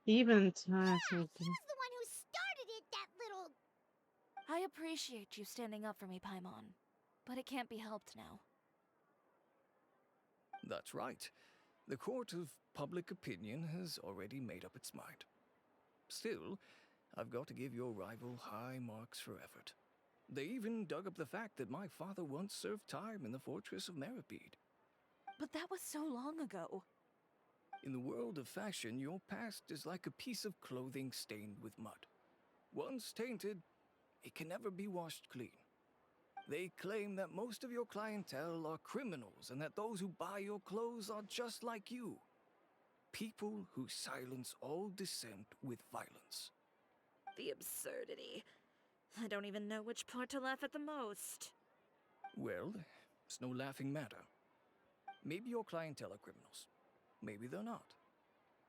Even He was the one who started it, that little... I appreciate you standing up for me, Paimon, but it can't be helped now. That's right. The court of public opinion has already made up its mind. Still, I've got to give your rival high marks for effort. They even dug up the fact that my father once served time in the fortress of Meripede. But that was so long ago. In the world of fashion, your past is like a piece of clothing stained with mud. Once tainted, it can never be washed clean. They claim that most of your clientele are criminals and that those who buy your clothes are just like you. People who silence all dissent with violence. The absurdity. I don't even know which part to laugh at the most. Well, it's no laughing matter. Maybe your clientele are criminals. Maybe they're not.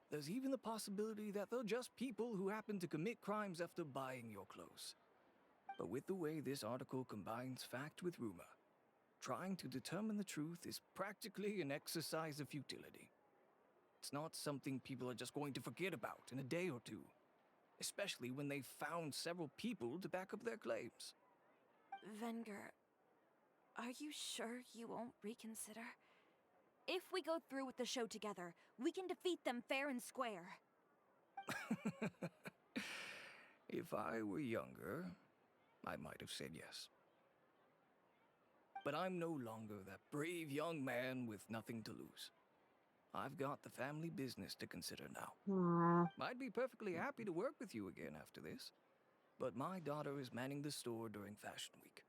There's even the possibility that they're just people who happen to commit crimes after buying your clothes. But with the way this article combines fact with rumor, trying to determine the truth is practically an exercise of futility. It's not something people are just going to forget about in a day or two, especially when they've found several people to back up their claims. Venger, are you sure you won't reconsider? If we go through with the show together, we can defeat them fair and square. If I were younger, I might have said yes. But I'm no longer that brave young man with nothing to lose. I've got the family business to consider now. Aw. I'd be perfectly happy to work with you again after this, but my daughter is manning the store during Fashion Week,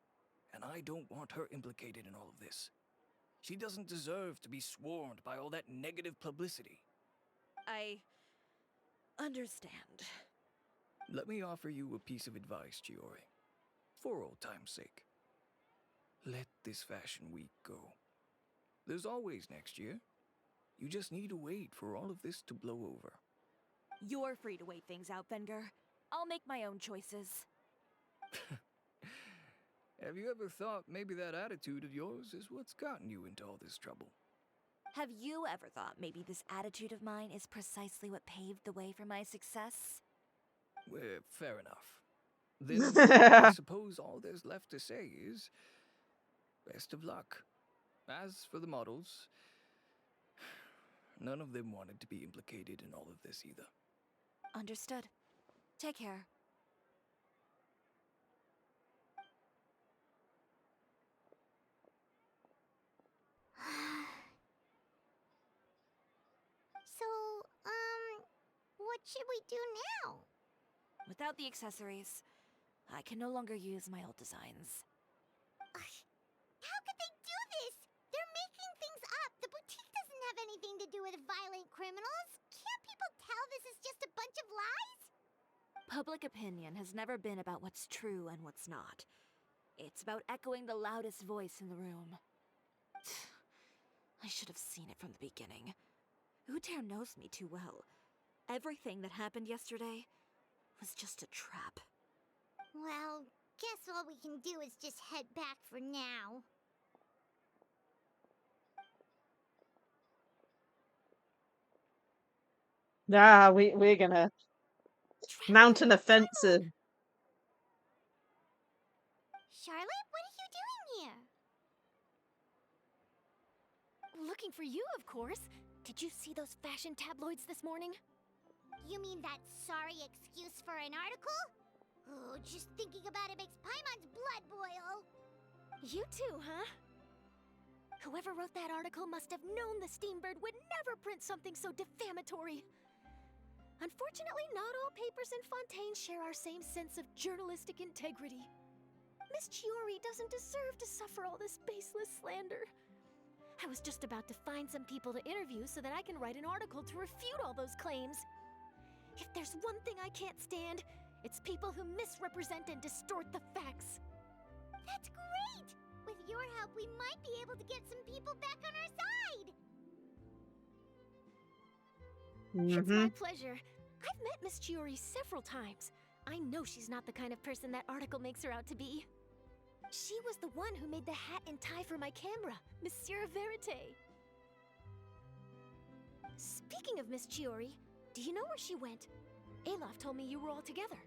and I don't want her implicated in all of this. She doesn't deserve to be swarmed by all that negative publicity. I understand. Let me offer you a piece of advice, Chiori. For old time's sake. Let this Fashion Week go. There's always next year. You just need to wait for all of this to blow over. You're free to wait things out, Venger. I'll make my own choices. Have you ever thought maybe that attitude of yours is what's gotten you into all this trouble? Have you ever thought maybe this attitude of mine is precisely what paved the way for my success? Well, fair enough. Then I suppose all there's left to say is, best of luck. As for the models, none of them wanted to be implicated in all of this either. Understood. Take care. So, what should we do now? Without the accessories, I can no longer use my old designs. How could they do this? They're making things up. The boutique doesn't have anything to do with violent criminals. Can't people tell this is just a bunch of lies? Public opinion has never been about what's true and what's not. It's about echoing the loudest voice in the room. I should have seen it from the beginning. Uter knows me too well. Everything that happened yesterday was just a trap. Well, guess all we can do is just head back for now. We're gonna mount an offensive. Charlotte, what are you doing here? Looking for you, of course. Did you see those fashion tabloids this morning? You mean that sorry excuse for an article? Oh, just thinking about it makes Paimon's blood boil. You too, huh? Whoever wrote that article must have known the Steambird would never print something so defamatory. Unfortunately, not all papers in Fontaine share our same sense of journalistic integrity. Miss Chiori doesn't deserve to suffer all this baseless slander. I was just about to find some people to interview so that I can write an article to refute all those claims. If there's one thing I can't stand, it's people who misrepresent and distort the facts. That's great! With your help, we might be able to get some people back on our side! It's my pleasure. I've met Miss Chiori several times. I know she's not the kind of person that article makes her out to be. She was the one who made the hat and tie for my camera, Monsieur Verite. Speaking of Miss Chiori, do you know where she went? Alof told me you were all together.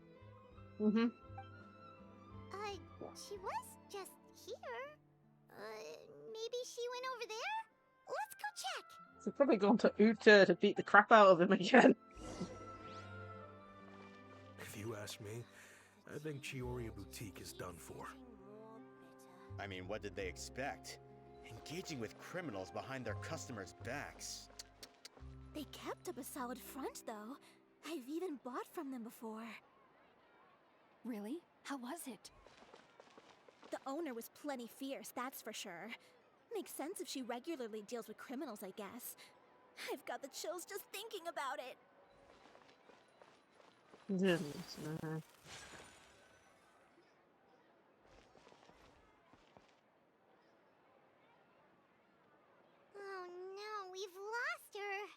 She was just here. Maybe she went over there? Let's go check! We're probably going to Uta to beat the crap out of him again. If you ask me, I think Chiori Boutique is done for. I mean, what did they expect? Engaging with criminals behind their customers' backs. They kept up a solid front, though. I've even bought from them before. Really? How was it? The owner was plenty fierce, that's for sure. Makes sense if she regularly deals with criminals, I guess. I've got the chills just thinking about it. Oh no, we've lost her!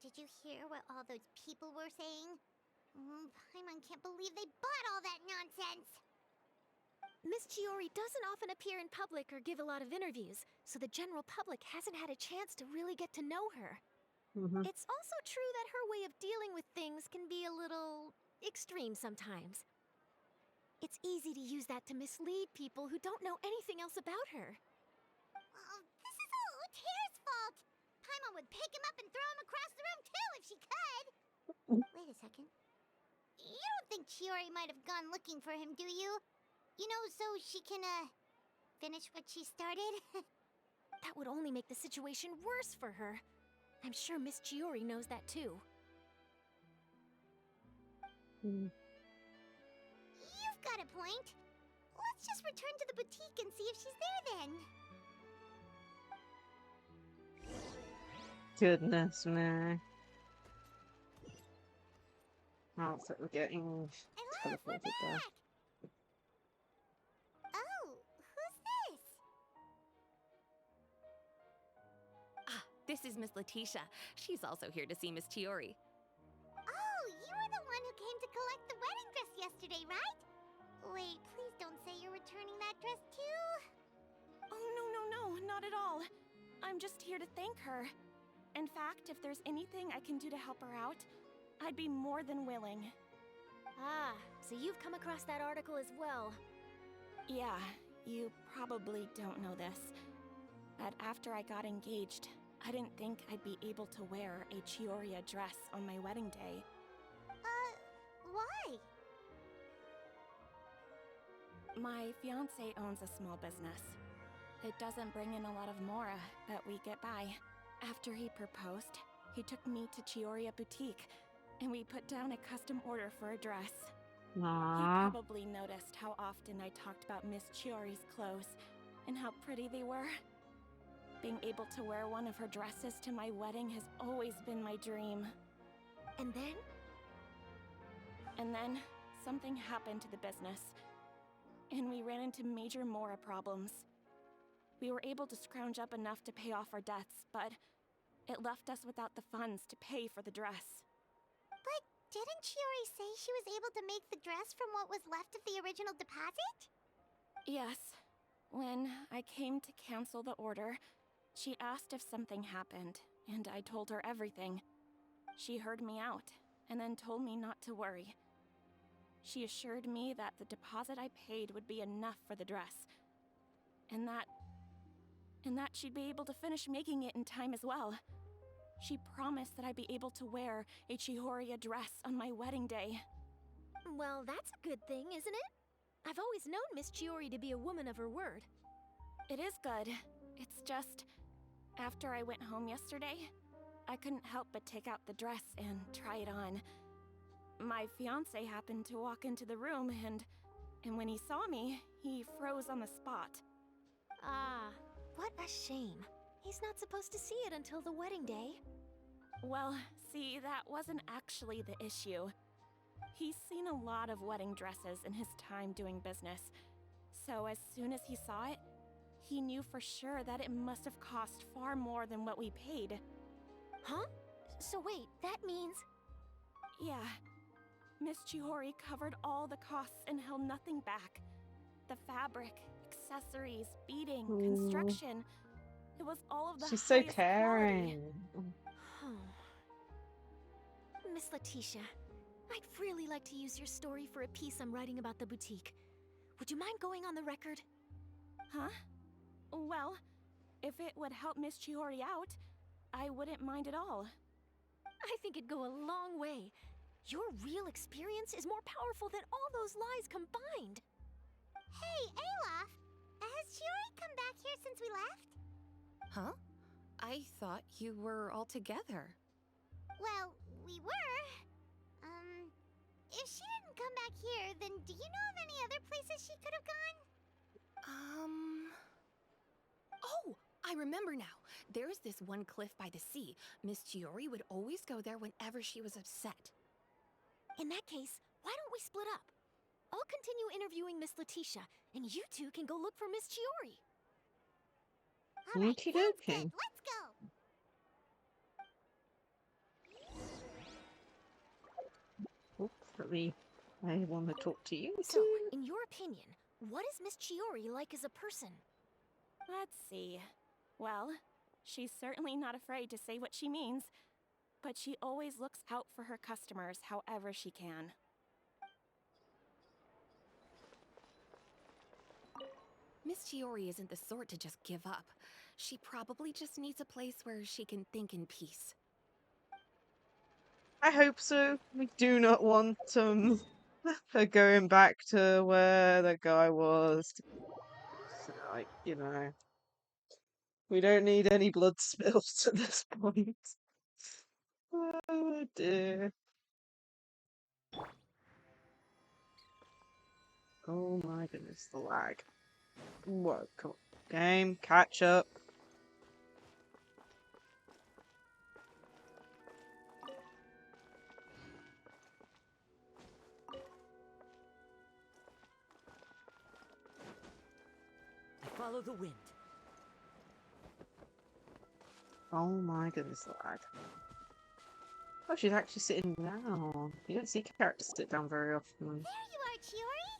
Did you hear what all those people were saying? Paimon can't believe they bought all that nonsense! Miss Chiori doesn't often appear in public or give a lot of interviews, so the general public hasn't had a chance to really get to know her. Mm-hmm. It's also true that her way of dealing with things can be a little extreme sometimes. It's easy to use that to mislead people who don't know anything else about her. Oh, this is all Utier's fault. Paimon would pick him up and throw him across the room too if she could. Wait a second. You don't think Chiori might have gone looking for him, do you? You know, so she can, finish what she started? That would only make the situation worse for her. I'm sure Miss Chiori knows that too. Mm. You've got a point. Let's just return to the boutique and see if she's there then. Goodness me. Oh, so we're getting Hey, look, we're teleported there. back! Oh, who's this? Ah, this is Miss Lacie-Chan. She's also here to see Miss Chiori. Oh, you were the one who came to collect the wedding dress yesterday, right? Wait, please don't say you're returning that dress too. Oh, no, not at all. I'm just here to thank her. In fact, if there's anything I can do to help her out, I'd be more than willing. Ah, so you've come across that article as well. Yeah, you probably don't know this, but after I got engaged, I didn't think I'd be able to wear a Chiori dress on my wedding day. Why? My fiancé owns a small business. It doesn't bring in a lot of mora, but we get by. After he proposed, he took me to Chiori Boutique, and we put down a custom order for a dress. Aww. He probably noticed how often I talked about Miss Chiori's clothes, and how pretty they were. Being able to wear one of her dresses to my wedding has always been my dream. And then? And then, something happened to the business, and we ran into major mora problems. We were able to scrounge up enough to pay off our debts, but it left us without the funds to pay for the dress. But didn't Chiori say she was able to make the dress from what was left of the original deposit? Yes. When I came to cancel the order, she asked if something happened, and I told her everything. She heard me out, and then told me not to worry. She assured me that the deposit I paid would be enough for the dress, and that she'd be able to finish making it in time as well. She promised that I'd be able to wear a Chiori dress on my wedding day. Well, that's a good thing, isn't it? I've always known Miss Chiori to be a woman of her word. It is good. It's just, after I went home yesterday, I couldn't help but take out the dress and try it on. My fiancé happened to walk into the room, and when he saw me, he froze on the spot. Ah, what a shame. He's not supposed to see it until the wedding day. Well, see, that wasn't actually the issue. He's seen a lot of wedding dresses in his time doing business, so as soon as he saw it, he knew for sure that it must have cost far more than what we paid. Huh? So wait, that means... Yeah. Miss Chiori covered all the costs and held nothing back. The fabric, accessories, beading, construction. It was all of the She's so highest caring. quality. Miss Lacie-Chan, I'd really like to use your story for a piece I'm writing about the boutique. Would you mind going on the record? Huh? Well, if it would help Miss Chiori out, I wouldn't mind at all. I think it'd go a long way. Your real experience is more powerful than all those lies combined. Hey, Olaf! Has Chiori come back here since we left? Huh? I thought you were all together. Well, we were. If she didn't come back here, then do you know of any other places she could have gone? Oh, I remember now. There's this one cliff by the sea. Miss Chiori would always go there whenever she was upset. In that case, why don't we split up? I'll continue interviewing Miss Latie-Chan, and you two can go look for Miss Chiori. All right, sounds Okey-dokey. good. Let's go. Oops, I want to talk to you So, too. in your opinion, What is Miss Chiori like as a person? Let's see. Well, she's certainly not afraid to say what she means, but she always looks out for her customers however she can. Miss Chiori isn't the sort to just give up. She probably just needs a place where she can think in peace. I hope so. We do not want her going back to where the guy was. So, like, you know, we don't need any blood spills at this point. Oh dear. Oh my goodness, the lag. Whoa, come on. Game, catch up. I follow the wind. Oh my goodness, the lag. Oh, she's actually sitting down. You don't see characters sit down very often. There you are, Chiori!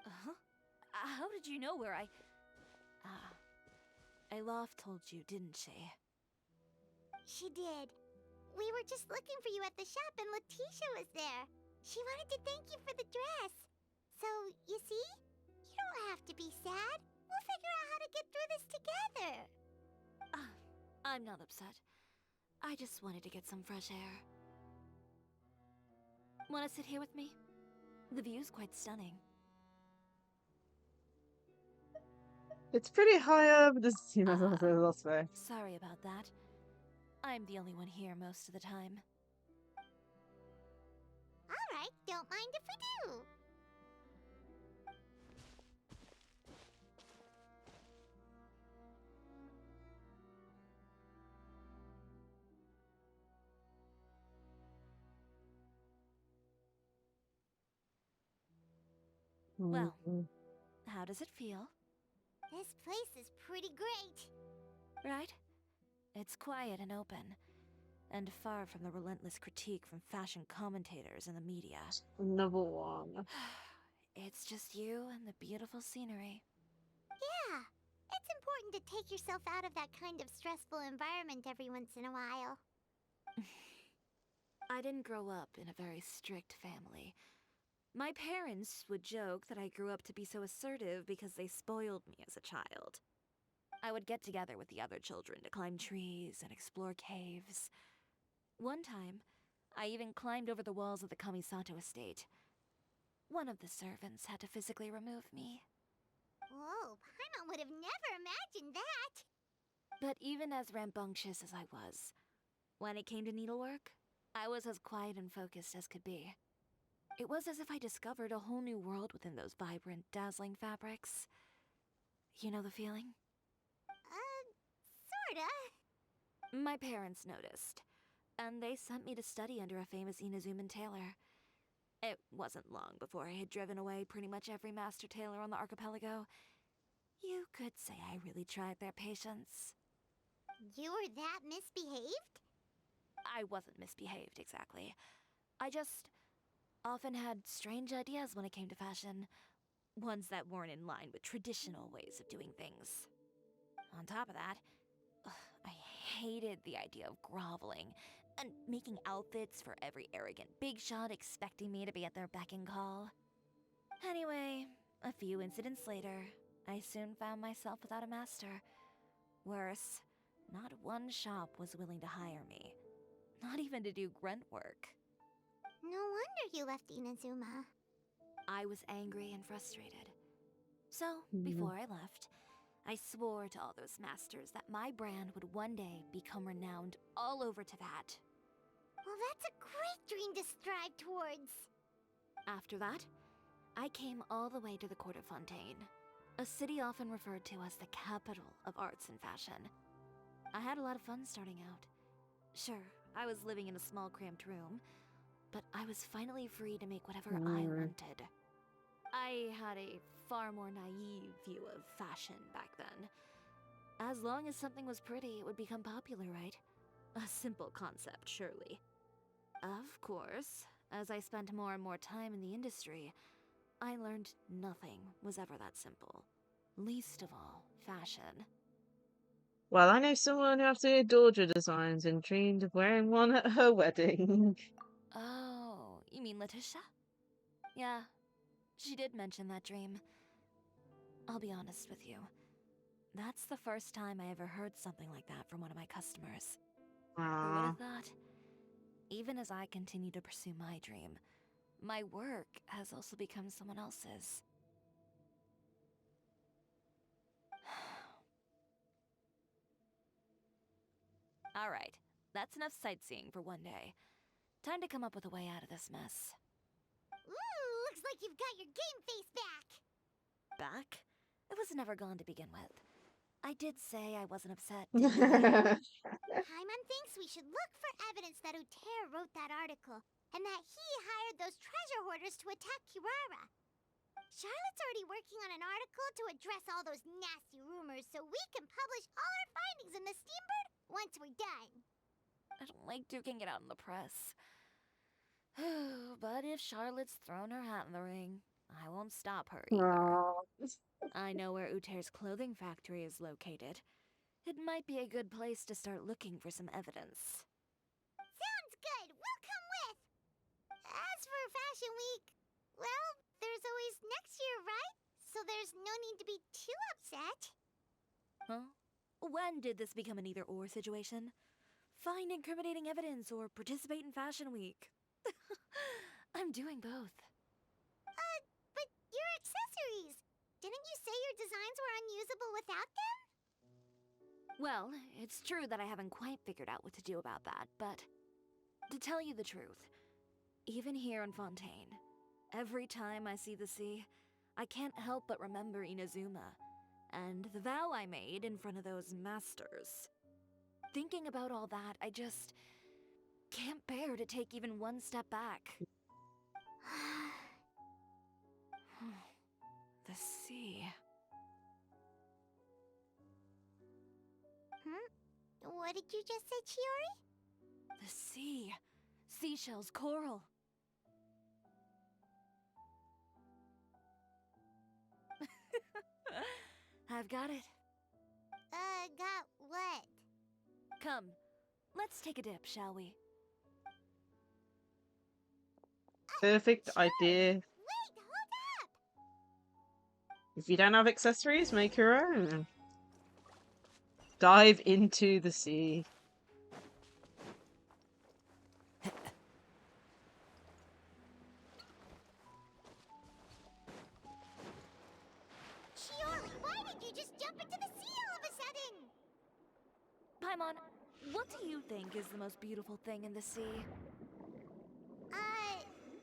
Uh-huh. How did you know where I... Ah. Alof told you, didn't she? She did. We were just looking for you at the shop and Lacie-Chan was there. She wanted to thank you for the dress. So, you see? You don't have to be sad. We'll figure out how to get through this together. I'm not upset. I just wanted to get some fresh air. Wanna sit here with me? The view's quite stunning. It's pretty high up. This that's fair. Sorry about that. I'm the only one here most of the time. Alright, don't mind if we do. Well, how does it feel? This place is pretty great. Right? It's quiet and open, and far from the relentless critique from fashion commentators and the media. Another one. It's just you and the beautiful scenery. Yeah, it's important to take yourself out of that kind of stressful environment every once in a while. I didn't grow up in a very strict family. My parents would joke that I grew up to be so assertive because they spoiled me as a child. I would get together with the other children to climb trees and explore caves. One time, I even climbed over the walls of the Kamisato estate. One of the servants had to physically remove me. Whoa, Paimon would have never imagined that! But even as rambunctious as I was, when it came to needlework, I was as quiet and focused as could be. It was as if I discovered a whole new world within those vibrant, dazzling fabrics. You know the feeling? Sorta. My parents noticed, and they sent me to study under a famous Inazuman tailor. It wasn't long before I had driven away pretty much every master tailor on the archipelago. You could say I really tried their patience. You were that misbehaved? I wasn't misbehaved, exactly. I just often had strange ideas when it came to fashion. Ones that weren't in line with traditional ways of doing things. On top of that, I hated the idea of groveling and making outfits for every arrogant big shot expecting me to be at their beck and call. Anyway, a few incidents later, I soon found myself without a master. Worse, not one shop was willing to hire me. Not even to do grunt work. No wonder you left Inazuma. I was angry and frustrated. So, before I left, I swore to all those masters that my brand would one day become renowned all over Teyvat. Well, that's a great dream to strive towards. After that, I came all the way to the court of Fontaine, a city often referred to as the capital of arts and fashion. I had a lot of fun starting out. Sure, I was living in a small cramped room, but I was finally free to make whatever I wanted. I had a far more naive view of fashion back then. As long as something was pretty, it would become popular, right? A simple concept, surely. Of course, As I spent more and more time in the industry, I learned nothing was ever that simple. Least of all, fashion. Well, I know someone who absolutely adored your designs and dreamed of wearing one at her wedding. Oh, you mean Letitia? Yeah, she did mention that dream. I'll be honest with you. That's the first time I ever heard something like that from one of my customers. Who would have thought? Even as I continue to pursue my dream, my work has also become someone else's. Alright, that's enough sightseeing for one day. Time to come up with a way out of this mess. Ooh, looks like you've got your game face back. Back? It was never gone to begin with. I did say I wasn't upset, didn't I? Paimon thinks we should look for evidence that Uter wrote that article, and that he hired those treasure hoarders to attack Kirara. Charlotte's already working on an article to address all those nasty rumors so we can publish all our findings in the Steambird once we're done. I don't like duking it out in the press. But if Charlotte's thrown her hat in the ring, I won't stop her either. I know where Uter's clothing factory is located. It might be a good place to start looking for some evidence. Sounds good. We'll come with. As for Fashion Week, well, there's always next year, right? So there's no need to be too upset. Huh? When did this become an either-or situation? Find incriminating evidence or participate in Fashion Week. I'm doing both. But your accessories! Didn't you say your designs were unusable without them? Well, it's true that I haven't quite figured out what to do about that, but to tell you the truth, even here in Fontaine, every time I see the sea, I can't help but remember Inazuma and the vow I made in front of those masters. Thinking about all that, I just can't bear to take even one step back. The sea. What did you just say, Chiori? The sea. Seashells, coral. I've got it. Got what? Come, let's take a dip, shall we? Perfect idea. Wait, hold up! If you don't have accessories, make your own. Dive into the sea. Chiori, why did you just jump into the sea all of a sudden? Paimon, what do you think is the most beautiful thing in the sea?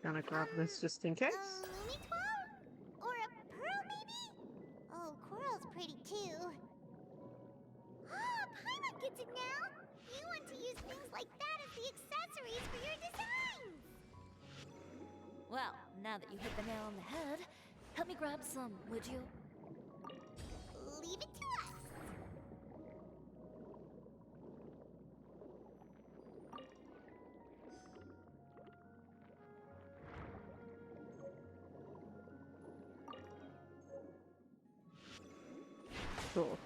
Gonna grab this just in case. A Lumitwall? Or a pearl, maybe? Oh, coral's pretty too. Ah, Paimon gets it now! You want to use things like that as the accessories for your designs! Well, now that you hit the nail on the head, help me grab some, would you? Leave it to us! Cool.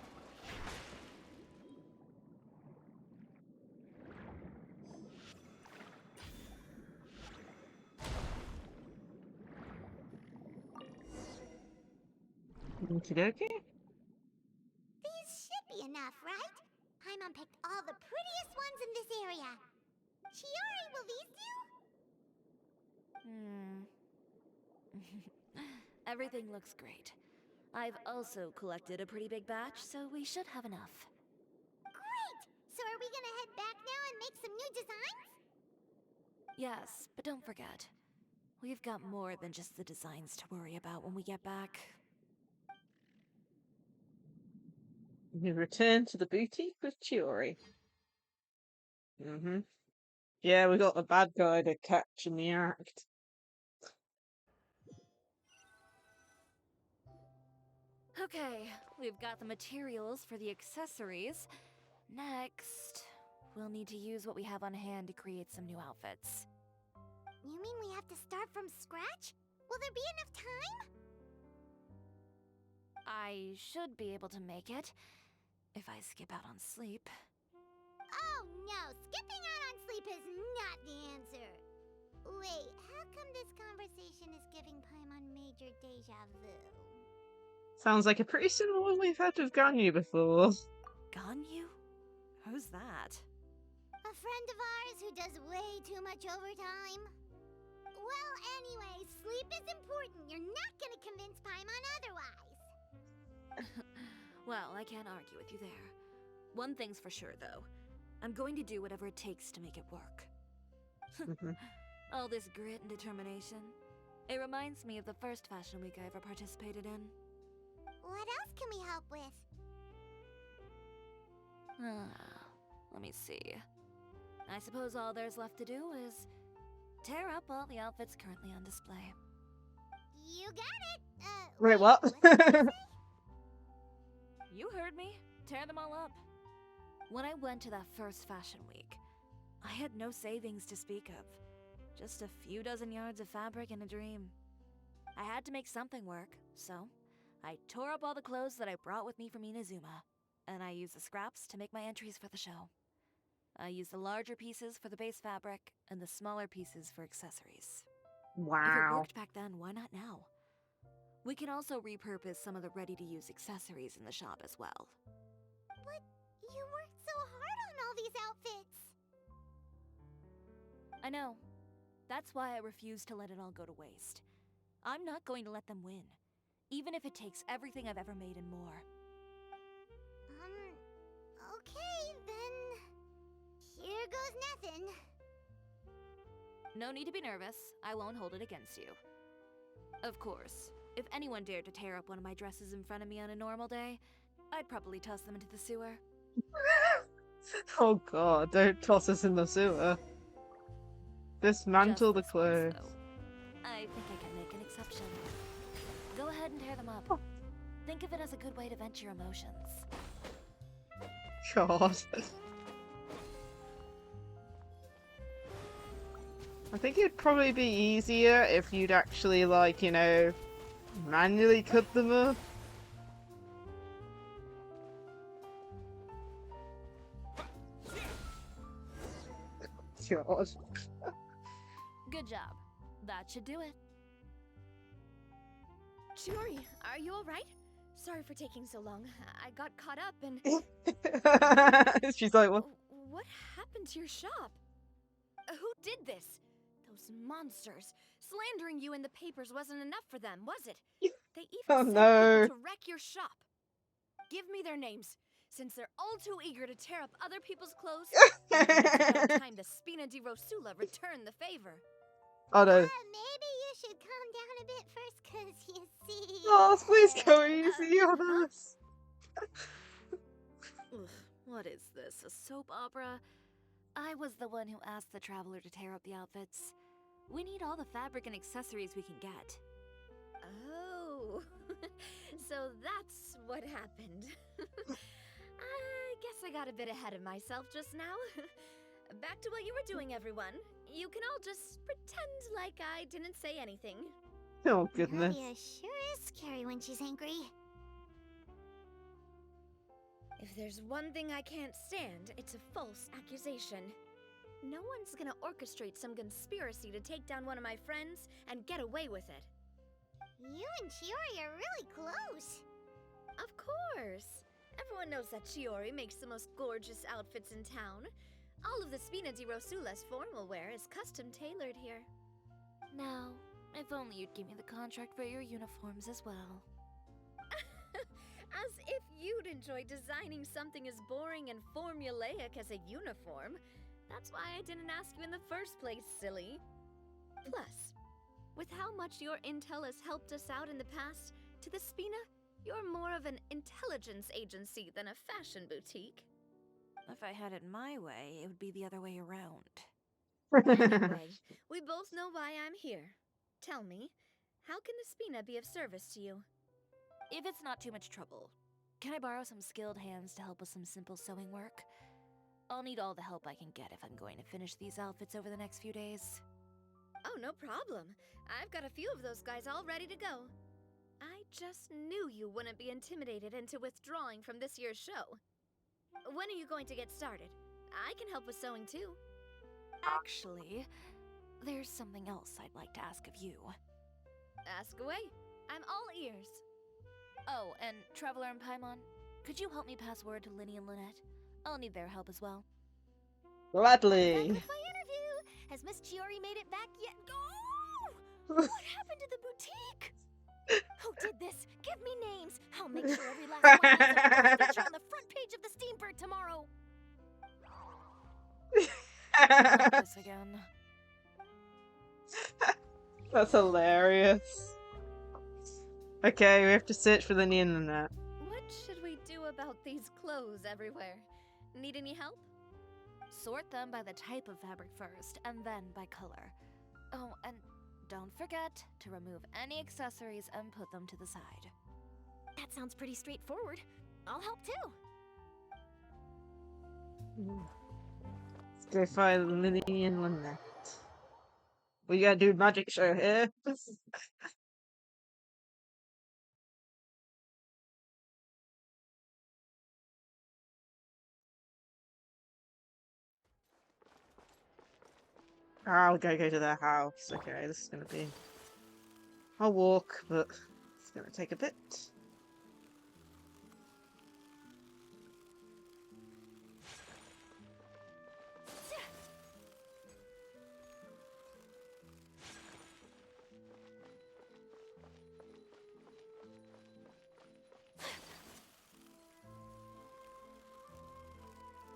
Okey-dokey. These should be enough, right? Paimon picked all the prettiest ones in this area. Chiori, will these do? Everything looks great. I've also collected a pretty big batch, so we should have enough. Great! So are we gonna head back now and make some new designs? Yes, but don't forget, we've got more than just the designs to worry about when we get back. We return to the boutique with Chiori. Yeah, we got a bad guy to catch in the act. Okay, we've got the materials for the accessories. Next, we'll need to use what we have on hand to create some new outfits. You mean we have to start from scratch? Will there be enough time? I should be able to make it if I skip out on sleep. Oh no, skipping out on sleep is not the answer. Wait, how come this conversation is giving Paimon major deja vu? Sounds like a pretty similar one we've had with Ganyu before. Ganyu? Who's that? A friend of ours who does way too much overtime. Well, anyway, sleep is important. You're not gonna convince Paimon otherwise. Well, I can't argue with you there. One thing's for sure, though. I'm going to do whatever it takes to make it work. All this grit and determination. It reminds me of the first fashion week I ever participated in. What else can we help with? Let me see. I suppose all there's left to do is tear up all the outfits currently on display. You got it! Wait, what? did you say? You heard me. Tear them all up. When I went to that first fashion week, I had no savings to speak of. Just a few dozen yards of fabric and a dream. I had to make something work, so I tore up all the clothes that I brought with me from Inazuma, and I used the scraps to make my entries for the show. I used the larger pieces for the base fabric, and the smaller pieces for accessories. If it Wow. worked back then, why not now? We can also repurpose some of the ready-to-use accessories in the shop as well. But you worked so hard on all these outfits! I know. That's why I refuse to let it all go to waste. I'm not going to let them win, even if it takes everything I've ever made and more. Okay, then... Here goes nothing. No need to be nervous. I won't hold it against you. Of course, if anyone dared to tear up one of my dresses in front of me on a normal day, I'd probably toss them into the sewer. Oh god, don't toss us in the sewer. Dismantle the Just this once, clothes. though. I think I can make an exception. Go ahead and tear them up. Think of it as a good way to vent your emotions. God. I think it'd probably be easier if you'd actually, like, you know, manually cut them up. God. Good job. That should do it. Chiori, are you alright? Sorry for taking so long. I got caught up and... She's like, what? What happened to your shop? Who did this? Those monsters. Slandering you in the papers wasn't enough for them, was it? They even Oh sent no. people to wreck your shop. Give me their names. Since they're all too eager to tear up other people's clothes, I think it's about time the Spina di Rosula return the favor. Oh no. Maybe you should calm down a bit first, cause you see... Oh, please go easy on us. Ugh, what is this, a soap opera? I was the one who asked the traveler to tear up the outfits. We need all the fabric and accessories we can get. Oh, so that's what happened. I guess I got a bit ahead of myself just now. Back to what you were doing, everyone. You can all just pretend like I didn't say anything. Oh goodness. Nadia sure is scary when she's angry. If there's one thing I can't stand, it's a false accusation. No one's gonna orchestrate some conspiracy to take down one of my friends and get away with it. You and Chiori are really close. Of course! Everyone knows that Chiori makes the most gorgeous outfits in town. All of the Spina di Rosula's formal wear is custom tailored here. Now, if only you'd give me the contract for your uniforms as well. As if you'd enjoy designing something as boring and formulaic as a uniform. That's why I didn't ask you in the first place, silly. Plus, with how much your intel has helped us out in the past, to the Spina, you're more of an intelligence agency than a fashion boutique. If I had it my way, it would be the other way around. Anyway, we both know why I'm here. Tell me, how can the Spina be of service to you? If it's not too much trouble, can I borrow some skilled hands to help with some simple sewing work? I'll need all the help I can get if I'm going to finish these outfits over the next few days. Oh, no problem. I've got a few of those guys all ready to go. I just knew you wouldn't be intimidated into withdrawing from this year's show. When are you going to get started? I can help with sewing too. Actually, there's something else I'd like to ask of you. Ask away. I'm all ears. Oh, and Traveler and Paimon, could you help me pass word to Linny and Lynette? I'll need their help as well. Done Gladly. with my interview. Has Miss Chiori made it back yet? Oh! What happened to the boutique? Who did this? Give me names. I'll make sure every last one gets a full feature on the front page of the Steambird tomorrow. Not this again. That's hilarious. Okay, we have to search for the internet. What should we do about these clothes everywhere? Need any help? Sort them by the type of fabric first, and then by color. Oh, and don't forget to remove any accessories and put them to the side. That sounds pretty straightforward. I'll help too. Let's go find Lily and Lynette. We gotta do magic show here. I'll go to their house. Okay, this is gonna be... I'll walk, but it's gonna take a bit.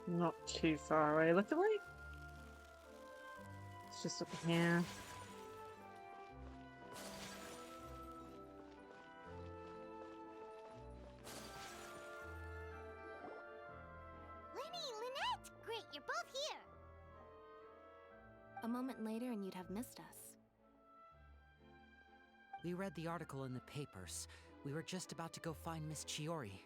Not too far away, luckily. It's just up here. Linny, Lynette! Great, you're both here! A moment later and you'd have missed us. We read the article in the papers. We were just about to go find Miss Chiori.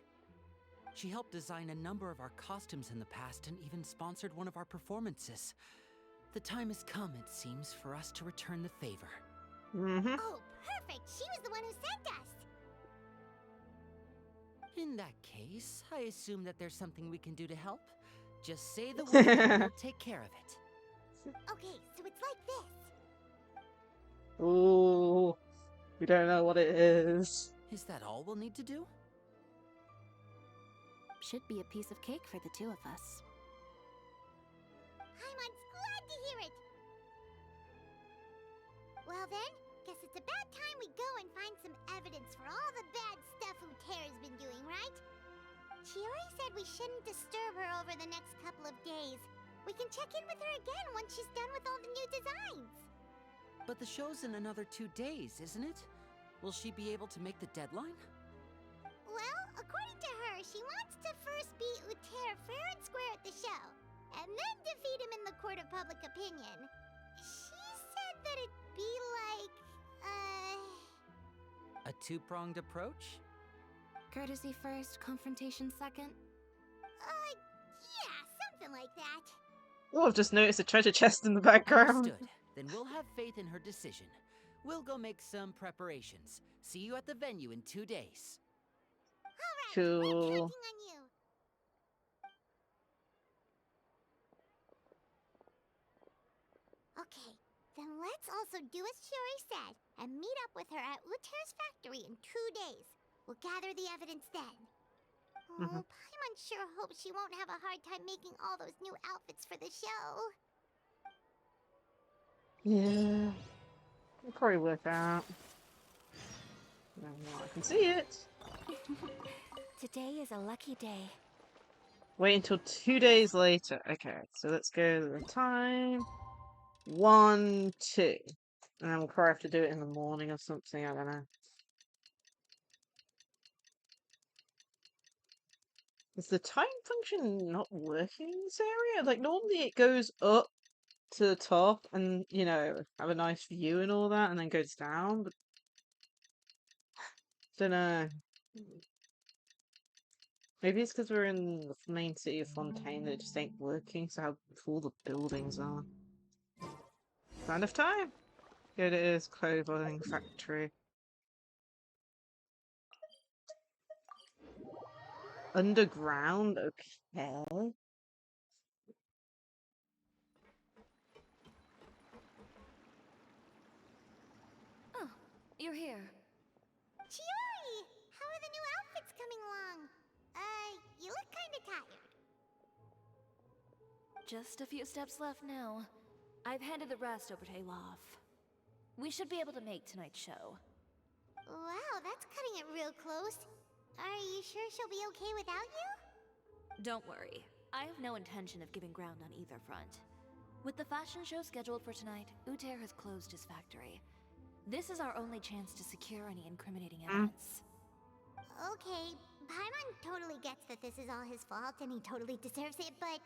She helped design a number of our costumes in the past and even sponsored one of our performances. The time has come, it seems, for us to return the favor. Mm-hmm. Oh, perfect! She was the one who sent us! In that case, I assume that there's something we can do to help. Just say the word and we'll take care of it. Okay, so it's like this. Ooh, we don't know what it is. Is that all we'll need to do? Should be a piece of cake for the two of us. Paimon's glad to hear it! Well then, guess it's about time we go and find some evidence for all the bad stuff Utera's been doing, right? Chiori said we shouldn't disturb her over the next couple of days. We can check in with her again once she's done with all the new designs. But the show's in another 2 days, isn't it? Will she be able to make the deadline? Well, according to her, she wants to first beat Utera fair and square at the show, and then defeat him in the court of public opinion. She said that it'd be like, A two-pronged approach? Courtesy first, confrontation second? yeah, something like that. Oh, I've just noticed a treasure chest in the background. Understood. Then we'll have faith in her decision. We'll go make some preparations. See you at the venue in 2 days. Alright, Cool. we're counting on you. Okay, then let's also do as Chiori said, and meet up with her at Utera's factory in 2 days. We'll gather the evidence then. Oh, Paimon sure hopes she won't have a hard time making all those new outfits for the show. Yeah, it'll probably work out. No, I can see it. Today is a lucky day. Wait until 2 days later. Okay, so let's go to the time. 1, 2. And then we'll probably have to do it in the morning or something, I don't know. Is the time function not working in this area? Like, normally it goes up to the top and, you know, have a nice view and all that, and then goes down, but... Don't know. Maybe it's because we're in the main city of Fontaine that it just ain't working, so how cool the buildings are. Not enough time. It is clothing factory. Underground, okay. Oh, you're here. Chiori! How are the new outfits coming along? You look kinda tired. Just a few steps left now. I've handed the rest over to Olaf. We should be able to make tonight's show. Wow, that's cutting it real close. Are you sure she'll be okay without you? Don't worry. I have no intention of giving ground on either front. With the fashion show scheduled for tonight, Uther has closed his factory. This is our only chance to secure any incriminating evidence. Okay, Paimon totally gets that this is all his fault and he totally deserves it, but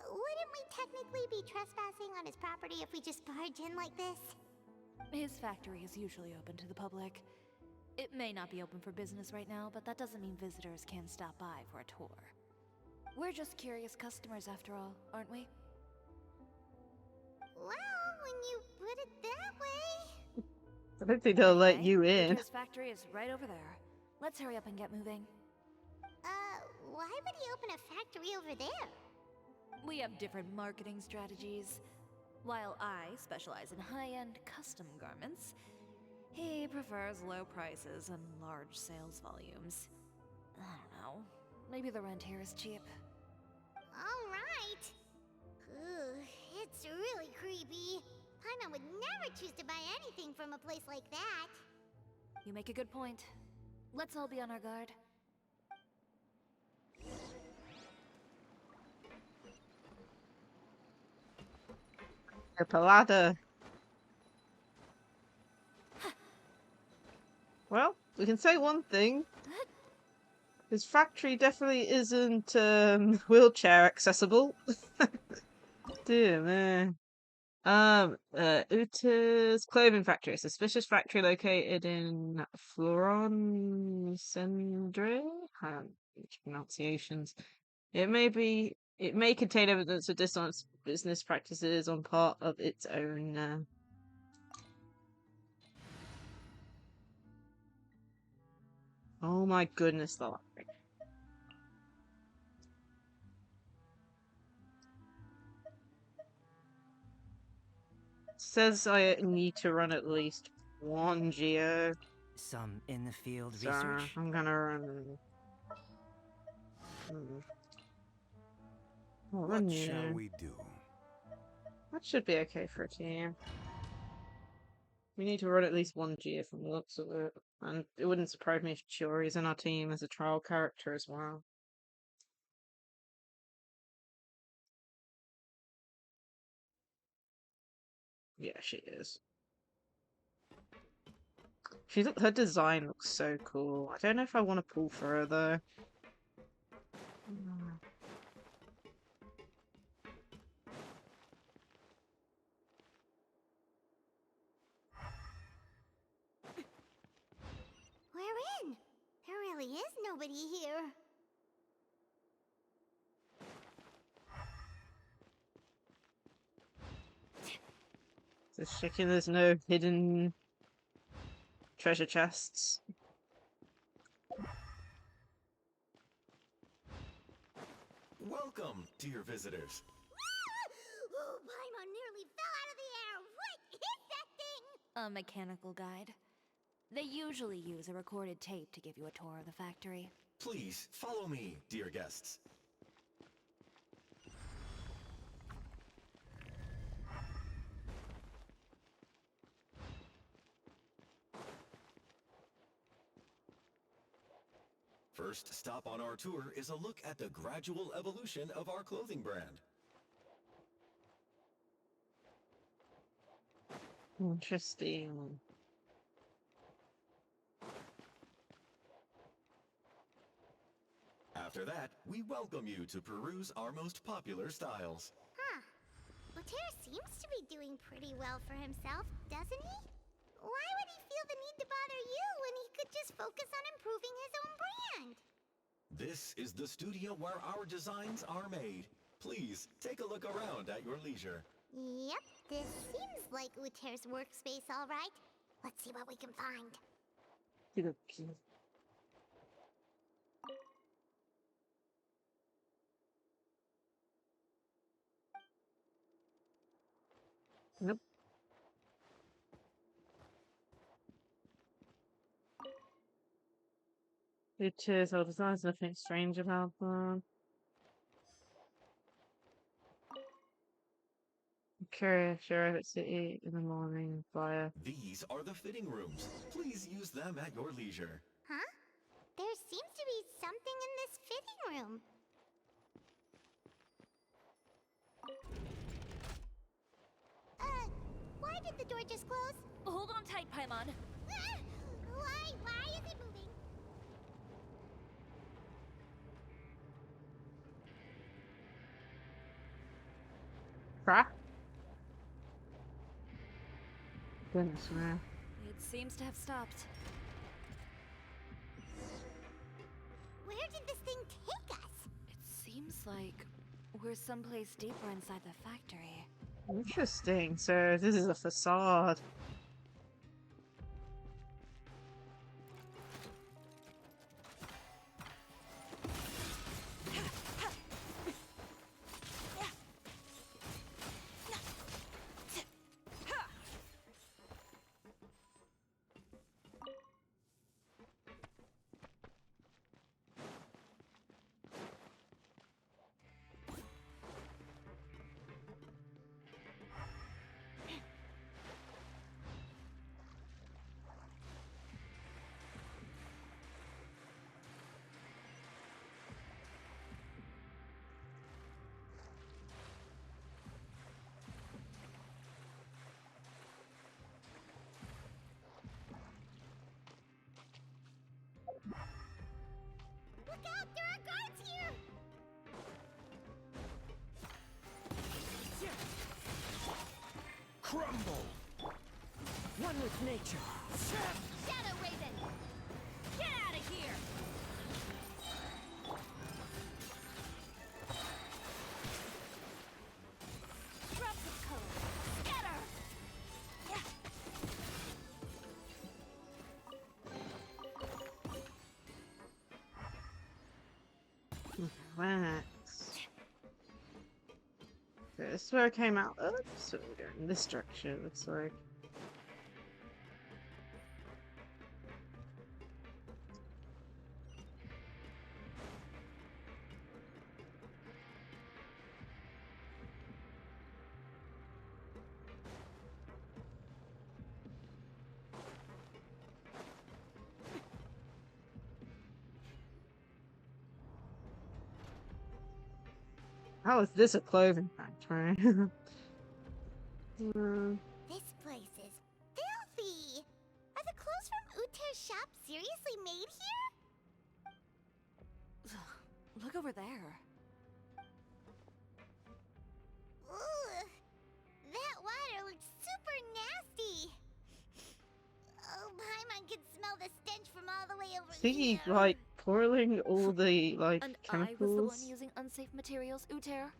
wouldn't we technically be trespassing on his property if we just barge in like this? His factory is usually open to the public. It may not be open for business right now, but that doesn't mean visitors can stop by for a tour. We're just curious customers after all, aren't we? Well, when you put it that way... I don't think they'll let you in. Uther's factory is right over there. Let's hurry up and get moving. Why would he open a factory over there? We have different marketing strategies. While I specialize in high-end custom garments, he prefers low prices and large sales volumes. I don't know. Maybe the rent here is cheap. Alright. Ugh, it's really creepy. Paimon would never choose to buy anything from a place like that. You make a good point. Let's all be on our guard. A palada. Well, we can say one thing. His factory definitely isn't wheelchair accessible. Dear man. Utah's clothing factory, a suspicious factory located in Floron Cendre. Pronunciations. It may contain evidence of dishonest business practices on part of its owner. Oh my goodness, the library. Says I need to run at least one geo. Some in the field So research. I'm gonna run. What shall we do? That should be okay for a team. We need to run at least one geo from the looks of it. And it wouldn't surprise me if Chiori's in our team as a trial character as well. Yeah, she is. Her design looks so cool. I don't know if I want to pull for her though. We're in. There really is nobody here. Just checking there's no hidden treasure chests. Welcome, dear visitors. Oh, Paimon nearly fell out of the air. What is that thing? A mechanical guide. They usually use a recorded tape to give you a tour of the factory. Please follow me, dear guests. First stop on our tour is a look at the gradual evolution of our clothing brand. Interesting. After that, we welcome you to peruse our most popular styles. Huh. Latie seems to be doing pretty well for himself, doesn't he? Why would he feel the need to bother you when he could just focus on improving his own brand? This is the studio where our designs are made. Please, take a look around at your leisure. Yep, this seems like Uter's workspace, all right. Let's see what we can find. Nope. It is all designs, nothing strange about them. Curious, sure, if it's to eat in the morning via. These are the fitting rooms. Please use them at your leisure. Huh? There seems to be something in this fitting room. Why did the door just close? Hold on tight, Paimon. Ah! Why is it moving? Crap. Goodness, man. It seems to have stopped. Where did this thing take us? It seems like we're someplace deeper inside the factory. Interesting. So this is a facade. Look out! There are guards here! Crumble! One with nature. Shadow Raven! Get out of here! Drops of color. Scatter! Relax. Okay, this is where I came out of. So we're going in this direction, it looks like. How is this a clothing factory? This place is filthy! Are the clothes from Uter's shop seriously made here? Look over there. Ugh! That water looks super nasty! Oh, Paimon can smell the stench from all the way over He here! like pouring all the like And chemicals. I was the one using unsafe materials, Uter.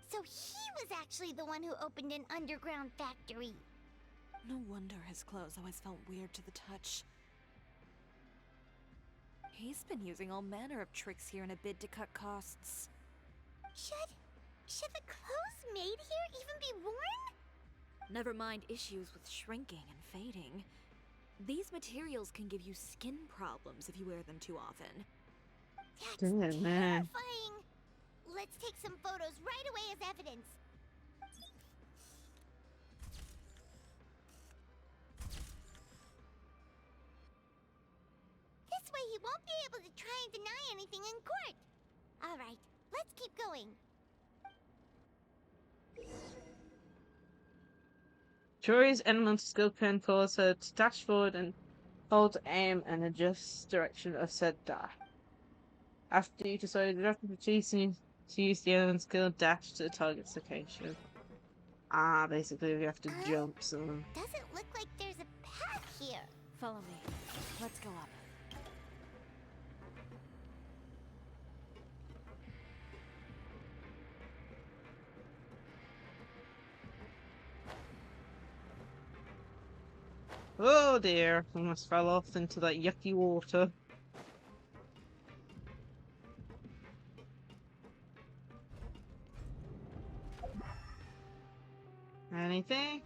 So he was actually the one who opened an underground factory. No wonder his clothes always felt weird to the touch. He's been using all manner of tricks here in a bid to cut costs. Should the clothes made here even be worn? Never mind issues with shrinking and fading. These materials can give you skin problems if you wear them too often. That's Damn, man. terrifying! Let's take some photos right away as evidence. This way he won't be able to try and deny anything in court. Alright, let's keep going. Chiori's elemental skill can cause her to dash forward and hold aim and adjust direction of said dash. After you decide the rapid chasing to use the element skill dash to the target's location. Ah, basically we have to jump some. Doesn't look like there's a path here. Follow me. Let's go up. Oh dear, almost fell off into that yucky water. Anything?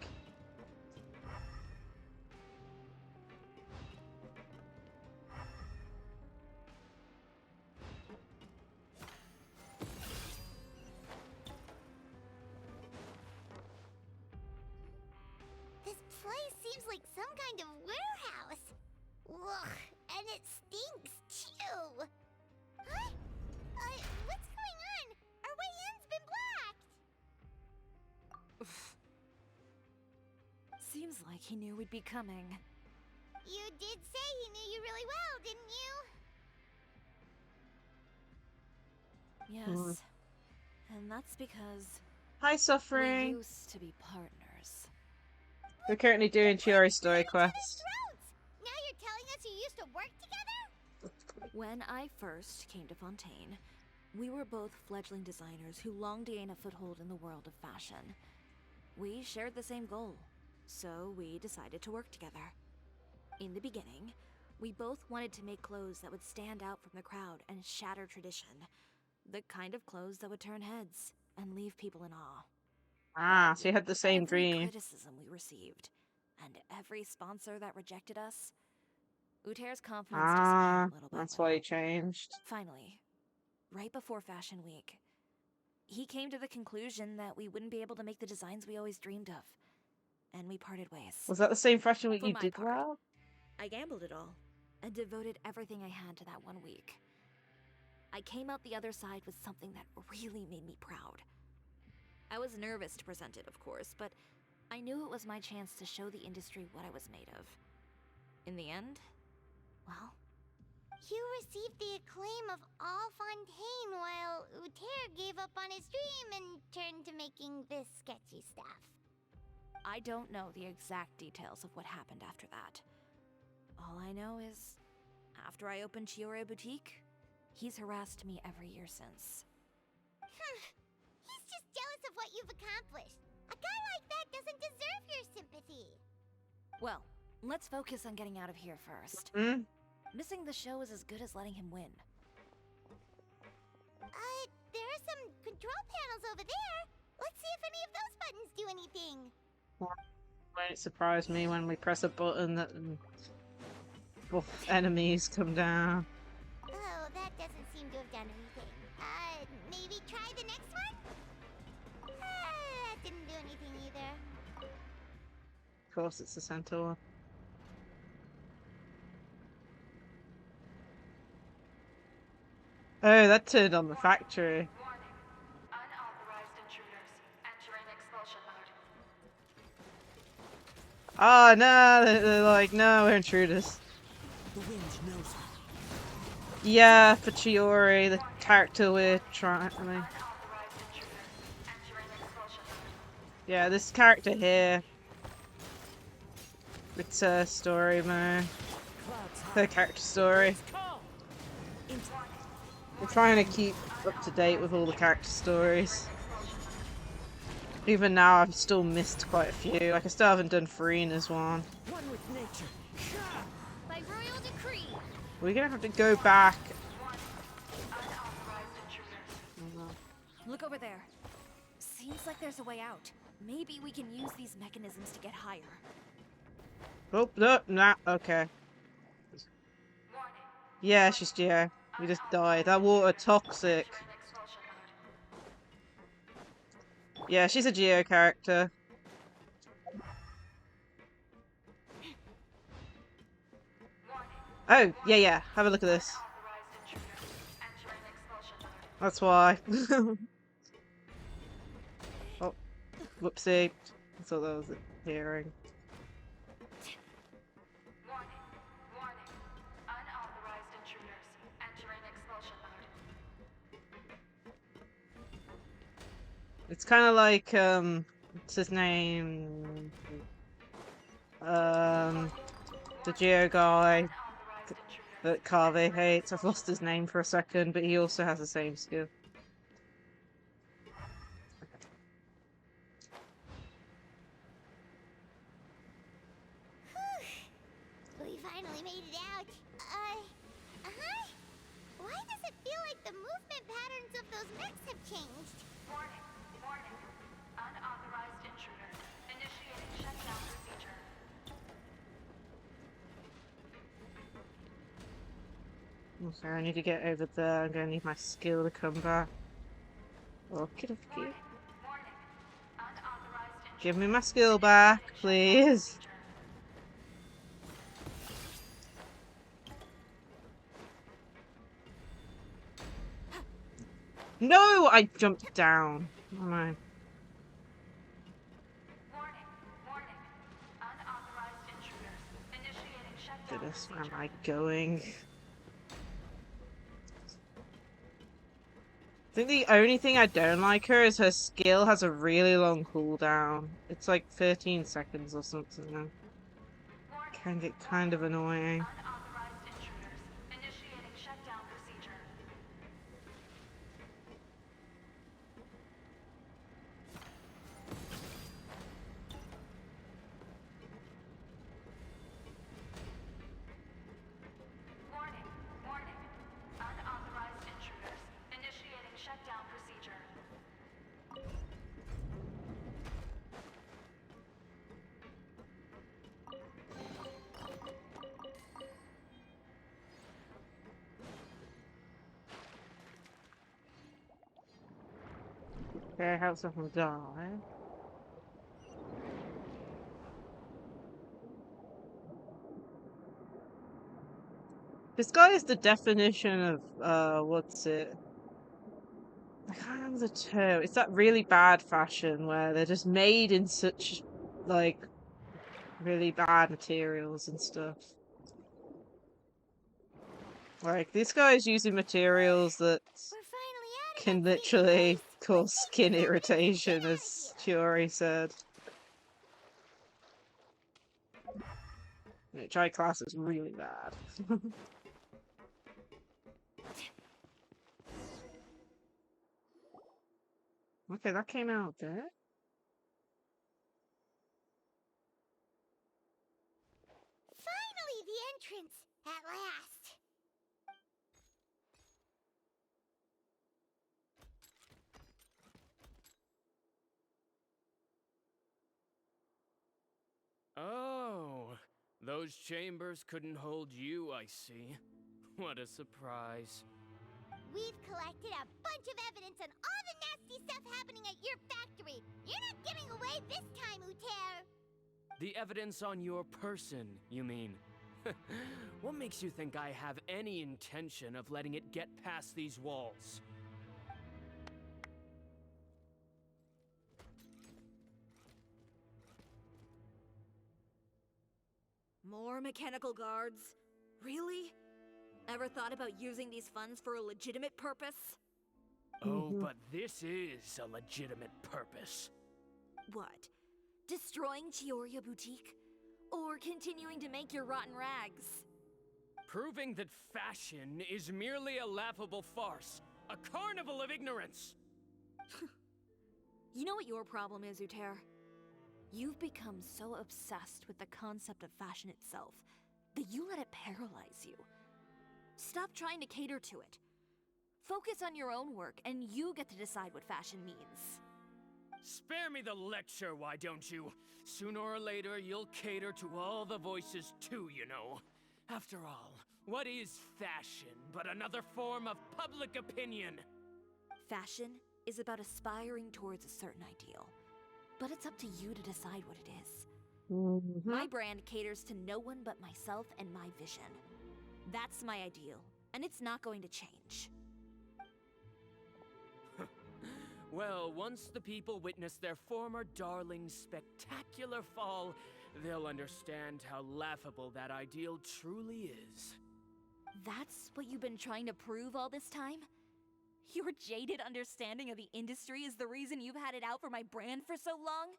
This place seems like some kind of warehouse. Ugh, and it stinks too. Huh? What's going on? Our way in's been blocked. Seems like he knew we'd be coming. You did say he knew you really well, didn't you? Yes. And that's because Hi, we Suffering. used to be partners. We're currently doing Chiori story quest. Now you're telling us you used to work together? When I first came to Fontaine, we were both fledgling designers who longed to gain a foothold in the world of fashion. We shared the same goal, so we decided to work together. In the beginning, we both wanted to make clothes that would stand out from the crowd and shatter tradition. The kind of clothes that would turn heads and leave people in awe. Ah, so you had the same Every dream. criticism we received, and every sponsor that rejected us, Uter's confidence disappeared little by That's little. why he changed. Finally, right before Fashion Week, he came to the conclusion that we wouldn't be able to make the designs we always dreamed of, and we parted ways. Was that the same fashion week For you my did part, well? I gambled it all, and devoted everything I had to that one week. I came out the other side with something that really made me proud. I was nervous to present it, of course, but I knew it was my chance to show the industry what I was made of. In the end, well, You received the acclaim of all Fontaine while Uter gave up on his dream and turned to making this sketchy stuff. I don't know the exact details of what happened after that. All I know is, after I opened Chiori Boutique, he's harassed me every year since. He's just jealous of what you've accomplished. A guy like that doesn't deserve your sympathy. Well, let's focus on getting out of here first. Missing the show is as good as letting him win. There are some control panels over there. Let's see if any of those buttons do anything. Won't surprise me when we press a button that both enemies come down. Oh, that doesn't seem to have done anything. Maybe try the next one? That didn't do anything either. Of course, it's the center one. Oh, that turned on the factory. Oh no, they're like, no, we're intruders. The wind knows. Yeah, for Chiori, the character we're trying. Yeah, this character here. It's her story, man. Her character story. We're trying to keep up to date with all the character stories. Even now, I've still missed quite a few. Like, I still haven't done Farina's one. One with nature. By royal decree. We're gonna have to go back. Look over there. Seems like there's a way out. Maybe we can use these mechanisms to get higher. Oh, no, nah, okay. Yeah, she's Geo. We just died. That water toxic. Yeah, she's a Geo character. Oh, yeah. Have a look at this. That's why. Oh, whoopsie. I thought that was a hearing. It's kind of like, what's his name? The Geo guy that Carve hates. I've lost his name for a second, but he also has the same skill. those mechs have changed. Warning. Warning. Unauthorized intruder. Initiating shutdown procedure. Okay, I need to get over there. I'm gonna need my skill to come back. Okay, okay. Give me my skill back, please. No, I jumped down. Oh my. Goodness, where am I going? I think the only thing I don't like her is her skill has a really long cooldown. It's like 13 seconds or something. Can get kind of annoying. Okay, I have someone die. This guy is the definition of, what's it? I can't remember the term. It's that really bad fashion where they're just made in such, like, really bad materials and stuff. Like, this guy is using materials that can literally cause skin irritation, as Chiori said. Tri-class is really bad. Okay, that came out there. Finally, the entrance! At last! Oh, those chambers couldn't hold you, I see. What a surprise. We've collected a bunch of evidence on all the nasty stuff happening at your factory. You're not getting away this time, Uter. The evidence on your person, you mean? What makes you think I have any intention of letting it get past these walls? More mechanical guards? Really? Ever thought about using these funds for a legitimate purpose? Oh, but this is a legitimate purpose. What? Destroying Chiori Boutique? Or continuing to make your rotten rags? Proving that fashion is merely a laughable farce. A carnival of ignorance! You know what your problem is, Uter? You've become so obsessed with the concept of fashion itself that you let it paralyze you. Stop trying to cater to it. Focus on your own work, and you get to decide what fashion means. Spare me the lecture, why don't you? Sooner or later, you'll cater to all the voices too, you know. After all, what is fashion but another form of public opinion? Fashion is about aspiring towards a certain ideal. But it's up to you to decide what it is. My brand caters to no one but myself and my vision. That's my ideal, and it's not going to change. Well, once the people witness their former darling's spectacular fall, they'll understand how laughable that ideal truly is. That's what you've been trying to prove all this time? Your jaded understanding of the industry is the reason you've had it out for my brand for so long?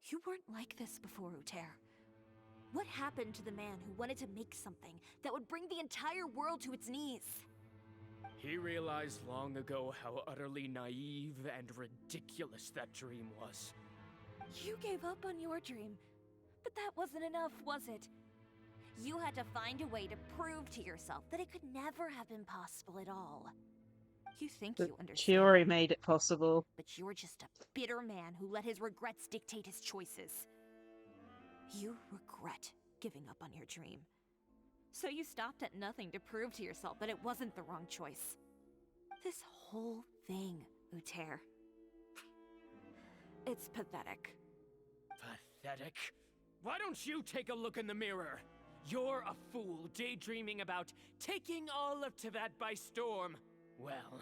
You weren't like this before, Uter. What happened to the man who wanted to make something that would bring the entire world to its knees? He realized long ago how utterly naive and ridiculous that dream was. You gave up on your dream, but that wasn't enough, was it? You had to find a way to prove to yourself that it could never have been possible at all. You think But you understand, Chiori made it possible. but you're just a bitter man who let his regrets dictate his choices. You regret giving up on your dream. So you stopped at nothing to prove to yourself that it wasn't the wrong choice. This whole thing, Uter. It's pathetic. Pathetic? Why don't you take a look in the mirror? You're a fool daydreaming about taking all of Tibet by storm. Well,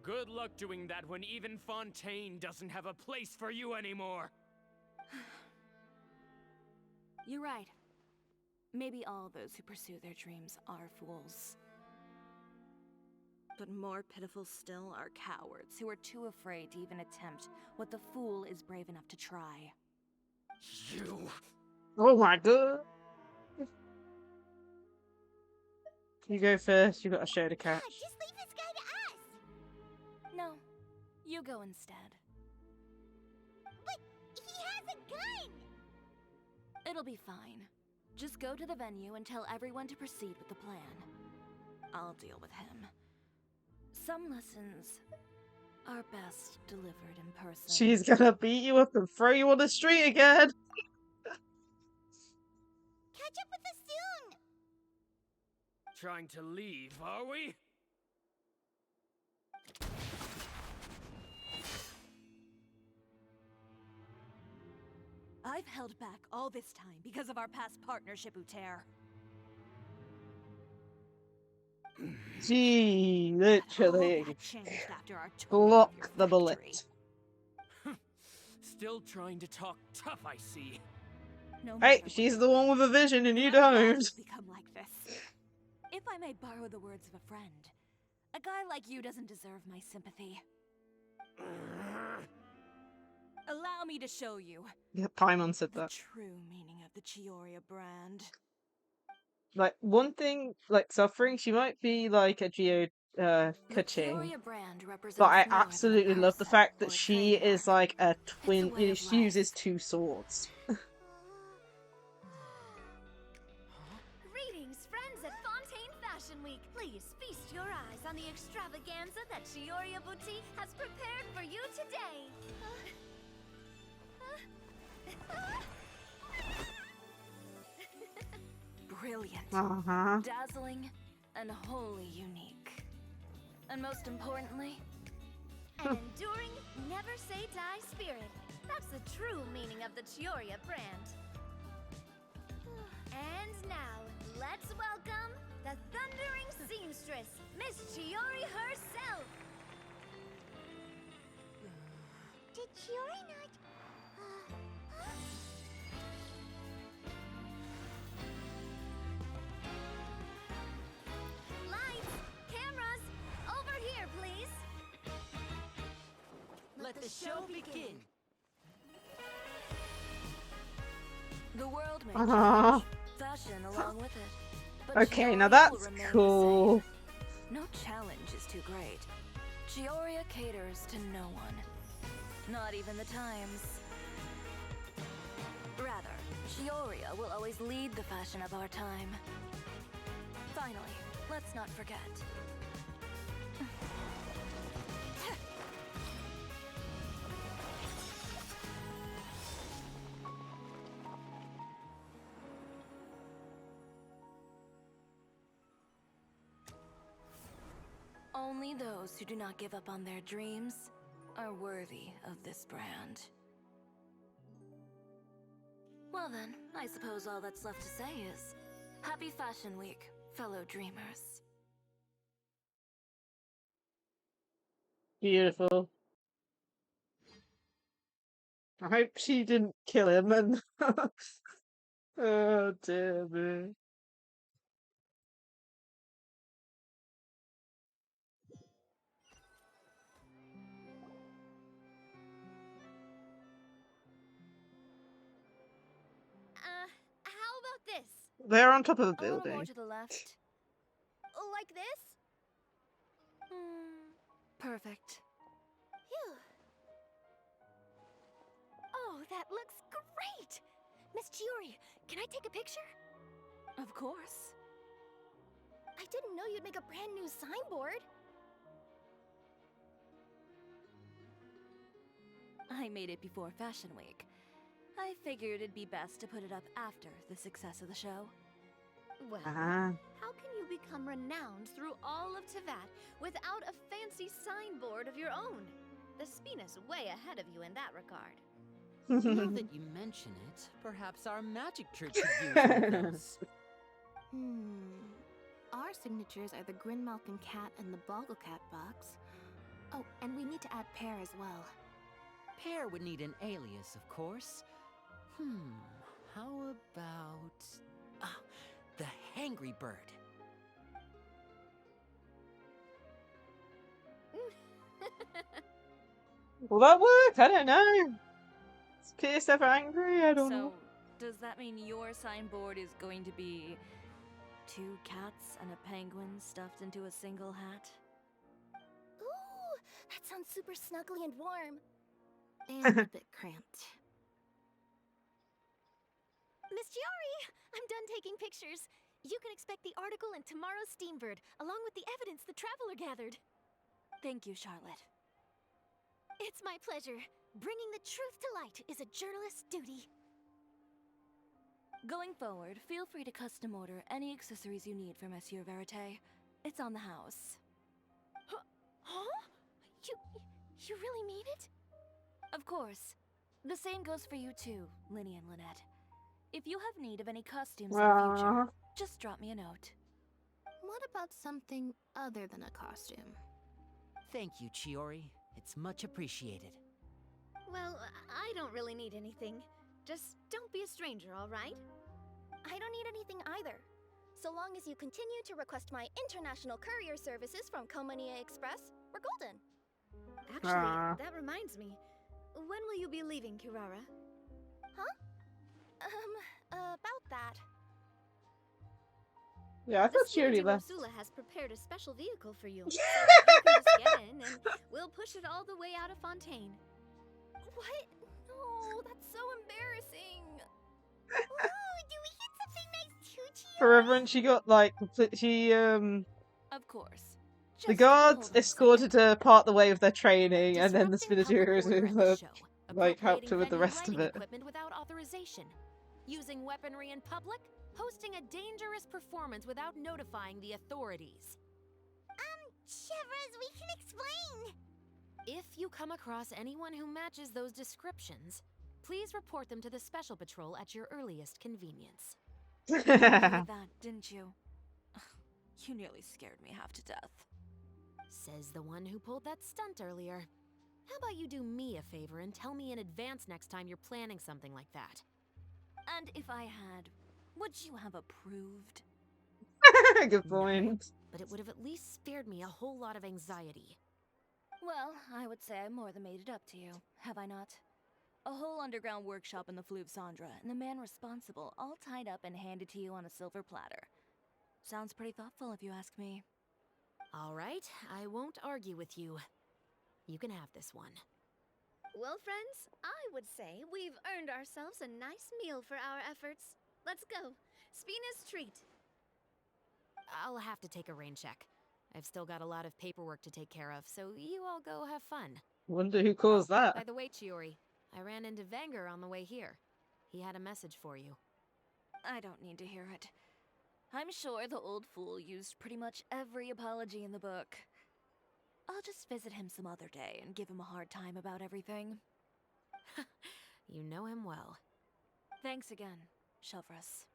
good luck doing that when even Fontaine doesn't have a place for you anymore. You're right. Maybe all those who pursue their dreams are fools. But more pitiful still are cowards who are too afraid to even attempt what the fool is brave enough to try. You... Oh my god. You go first, you got a show to catch. Just leave this guy to us! No, you go instead. But he has a gun! It'll be fine. Just go to the venue and tell everyone to proceed with the plan. I'll deal with him. Some lessons are best delivered in person. She's gonna beat you up and throw you on the street again. Catch up with us soon! Trying to leave, are we? I've held back all this time because of our past partnership, Uter. Gee, All literally. that changed after our Block the bullet. Still trying to talk tough, I see. No Hey, matter she's what the one with a vision and you none of us don't. has become like this. If I may borrow the words of a friend, a guy like you doesn't deserve my sympathy. Allow me to show you Yeah, Paimon said the that. true meaning of the Chiori brand. Like, one thing, like, suffering, she might be like a Geo The Ka-Ching, Chiori brand represents but I more than a absolutely love the person fact or that a she is trademark. like a It's a twin. way of She uses two swords. Greetings, friends at Fontaine Fashion Week. Please feast your eyes on the extravaganza that Chiori Boutique has prepared for you today. Brilliant, dazzling, and wholly unique. And most importantly, an enduring, never-say-die spirit. That's the true meaning of the Chiori brand. And now, let's welcome the thundering seamstress, Miss Chiori herself! Did Chiori not... Lights! Cameras! Over here, please! Let the show begin. The world may Uh-huh. change, fashion along with it. But Okay, now Chiori that's will remain the cool. same. No challenge is too great. Chioria caters to no one. Not even the times. Rather, Chioria will always lead the fashion of our time. Finally, let's not forget. Only those who do not give up on their dreams are worthy of this brand. Well then, I suppose all that's left to say is, Happy Fashion Week, fellow dreamers. Beautiful. I hope she didn't kill him and... Oh, dear me. How about this? They're on top of a A little more building. to the left. Like this? Perfect. Phew. Oh, that looks great! Miss Chiori, can I take a picture? Of course. I didn't know you'd make a brand new signboard. I made it before Fashion Week. I figured it'd be best to put it up after the success of the show. Well, Ah. how can you become renowned through all of Tevat without a fancy signboard of your own? The Spina's way ahead of you in that regard. Now that you mention it, perhaps our magic troupe could use one of those. Our signatures are the Grinmalkin cat and the Bogglecat box. Oh, and we need to add Pear as well. Pear would need an alias, of course. How about... the Hangry Bird. Will that work? I don't know. Is Pierce ever angry? I don't know. So, does that mean your signboard is going to be 2 cats and a penguin stuffed into a single hat? Ooh, that sounds super snuggly and warm. And a bit cramped. Miss Chiori, I'm done taking pictures. You can expect the article in tomorrow's Steambird, along with the evidence the Traveler gathered. Thank you, Charlotte. It's my pleasure. Bringing the truth to light is a journalist's duty. Going forward, feel free to custom order any accessories you need for Monsieur Verite. It's on the house. Huh? You really mean it? Of course. The same goes for you too, Linny and Lynette. If you have need of any costumes in the future, just drop me a note. What about something other than a costume? Thank you, Chiori. It's much appreciated. Well, I don't really need anything. Just don't be a stranger, all right? I don't need anything either. So long as you continue to request my international courier services from Komania Express, we're golden. Actually, that reminds me. When will you be leaving, Kirara? Huh? About that. Yeah, I thought Chiori left. Rosula has prepared a special vehicle for you. So you can just get in and we'll push it all the way out of Fontaine. What? No, that's so embarrassing. Ooh, do we get something nice too, Chiori? For everyone, she got like she Of course. the guards escorted her part the way of their training, and then the Spinatours like helped her with the rest of it. Equipment without authorization, using weaponry in public, hosting a dangerous performance without notifying the authorities. Chevras, we can explain. If you come across anyone who matches those descriptions, please report them to the Special Patrol at your earliest convenience. You did that, didn't you? You nearly scared me half to death. Says the one who pulled that stunt earlier. How about you do me a favor and tell me in advance next time you're planning something like that? And if I had, would you have approved? Good point. But it would have at least spared me a whole lot of anxiety. Well, I would say I more than made it up to you, have I not? A whole underground workshop in the Fleuve Cendra, and the man responsible all tied up and handed to you on a silver platter. Sounds pretty thoughtful if you ask me. All right, I won't argue with you. You can have this one. Well, friends, I would say we've earned ourselves a nice meal for our efforts. Let's go. Spina's treat. I'll have to take a rain check. I've still got a lot of paperwork to take care of, so you all go have fun. Wonder who caused that. By the way, Chiori, I ran into Venger on the way here. He had a message for you. I don't need to hear it. I'm sure the old fool used pretty much every apology in the book. I'll just visit him some other day and give him a hard time about everything. You know him well. Thanks again, Chevras.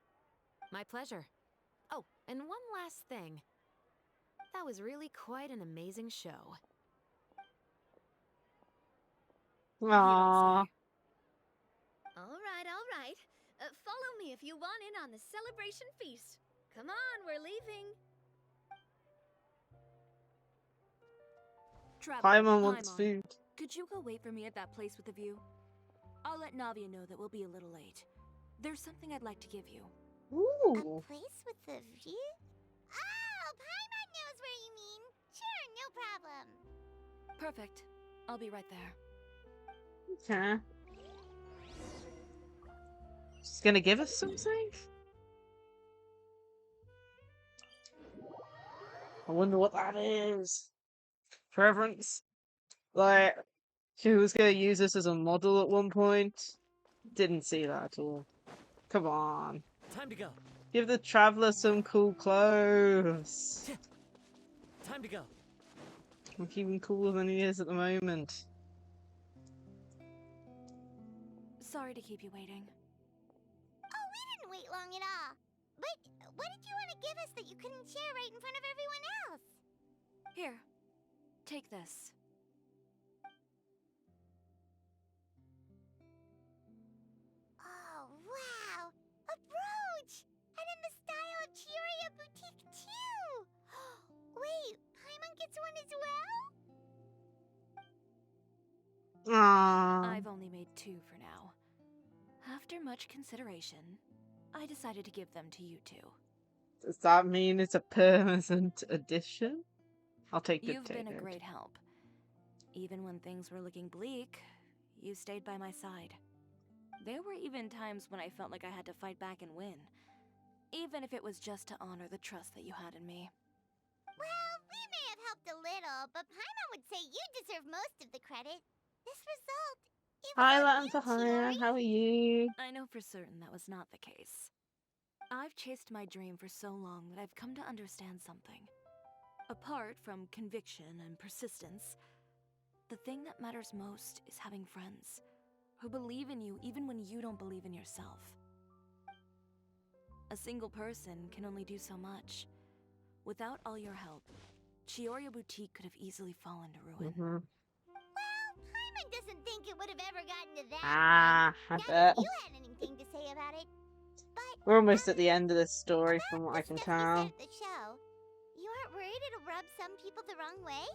My pleasure. Oh, and one last thing. That was really quite an amazing show. Aww. All right. Follow me if you want in on the celebration feast. Come on, we're leaving. Paimon wants food. Could you go wait for me at that place with the view? I'll let Navia know that we'll be a little late. There's something I'd like to give you. Ooh. A place with the view? Oh, Paimon knows where you mean. Sure, no problem. Perfect. I'll be right there. Okay. She's gonna give us something? I wonder what that is. For everyone's like, She was going to use this as a model at one point. Didn't see that at all. Come on. Time to go. Give the traveler some cool clothes. Time to go. Look even cooler than he is at the moment. Sorry to keep you waiting. Oh, we didn't wait long at all. But what did you want to give us that you couldn't share right in front of everyone else? Here, take this. Oh, wow! A brooch! And in the style of Chiori Boutique, too! Wait, Paimon gets one as well? Aww. I've only made 2 for now. After much consideration, I decided to give them to you 2. Does that mean it's a permanent addition? I'll take the You've been a note. great help. Even when things were looking bleak, you stayed by my side. There were even times when I felt like I had to fight back and win, even if it was just to honor the trust that you had in me. Well, we may have helped a little, but Paimon would say you deserve most of the credit. This result, it was Hi, all Latin you, for hire. Chiori. How are you? I know for certain that was not the case. I've chased my dream for so long that I've come to understand something. Apart from conviction and persistence, the thing that matters most is having friends who believe in you even when you don't believe in yourself. A single person can only do so much. Without all your help, Chiori Boutique could have easily fallen to ruin. Well, Paimon doesn't think it would have ever gotten to that I point. Not bet. if you had anything to say about it. But We're almost at the end of this story from what I can stuff you said tell. at the show, you aren't worried it'll rub some people the wrong way?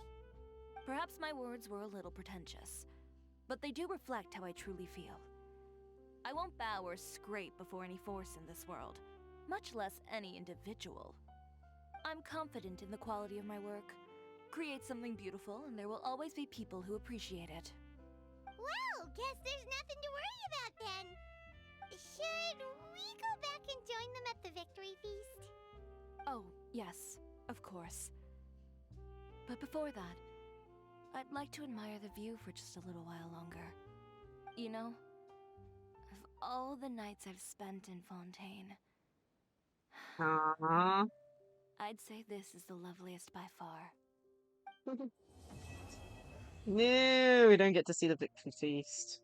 Perhaps my words were a little pretentious, but they do reflect how I truly feel. I won't bow or scrape before any force in this world, much less any individual. I'm confident in the quality of my work. Create something beautiful, and there will always be people who appreciate it. Well, guess there's nothing to worry about then. Should we go back and join them at the victory feast? Oh, yes, of course. But before that, I'd like to admire the view for just a little while longer. You know, of all the nights I've spent in Fontaine, Aww. I'd say this is the loveliest by far. No, we don't get to see the victory feast.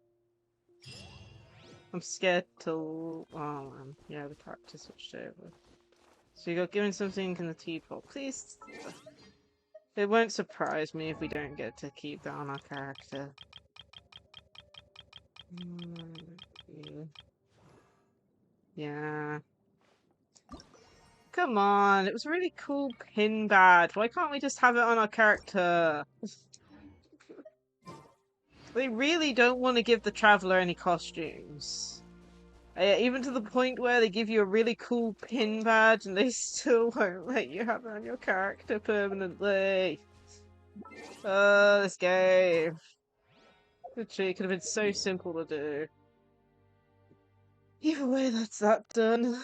I'm scared to. Oh man, yeah, the character switched over. So you got given something in the teapot. Please. It won't surprise me if we don't get to keep that on our character. Yeah. Come on, it was a really cool pin badge. Why can't we just have it on our character? They really don't want to give the Traveler any costumes. Even to the point where they give you a really cool pin badge and they still won't let you have it on your character permanently. This game. Literally, it could have been so simple to do. Either way, that's that done.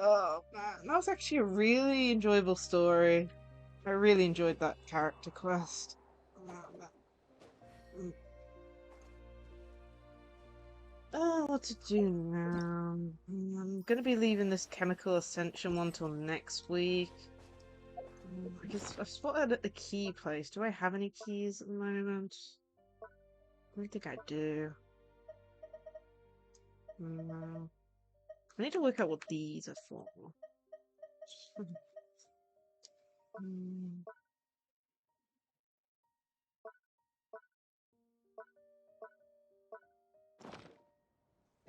Oh man, that was actually a really enjoyable story. I really enjoyed that character quest. Oh, what to do now? I'm gonna be leaving this chemical ascension one till next week. I guess I've spotted at the key place. Do I have any keys at the moment? I don't think I do. No. I need to work out what these are for.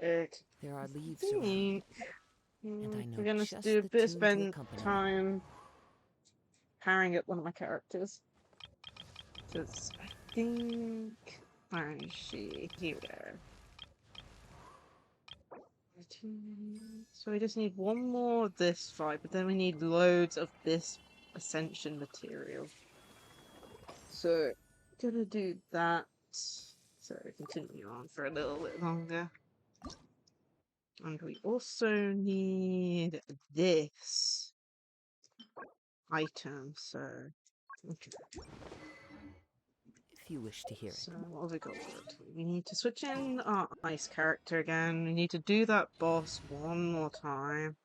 There are leaves think around, and I know we're gonna just do a the bit of tune to spend accompany. time powering up one of my characters. Because I think where is she? Here we go. So we just need one more of this fight, but then we need loads of this ascension material. So gonna do that. So continue on for a little bit longer. And we also need this item, so okay. you wish to hear it. So what have we got? We need to switch in our ice character again. We need to do that boss one more time.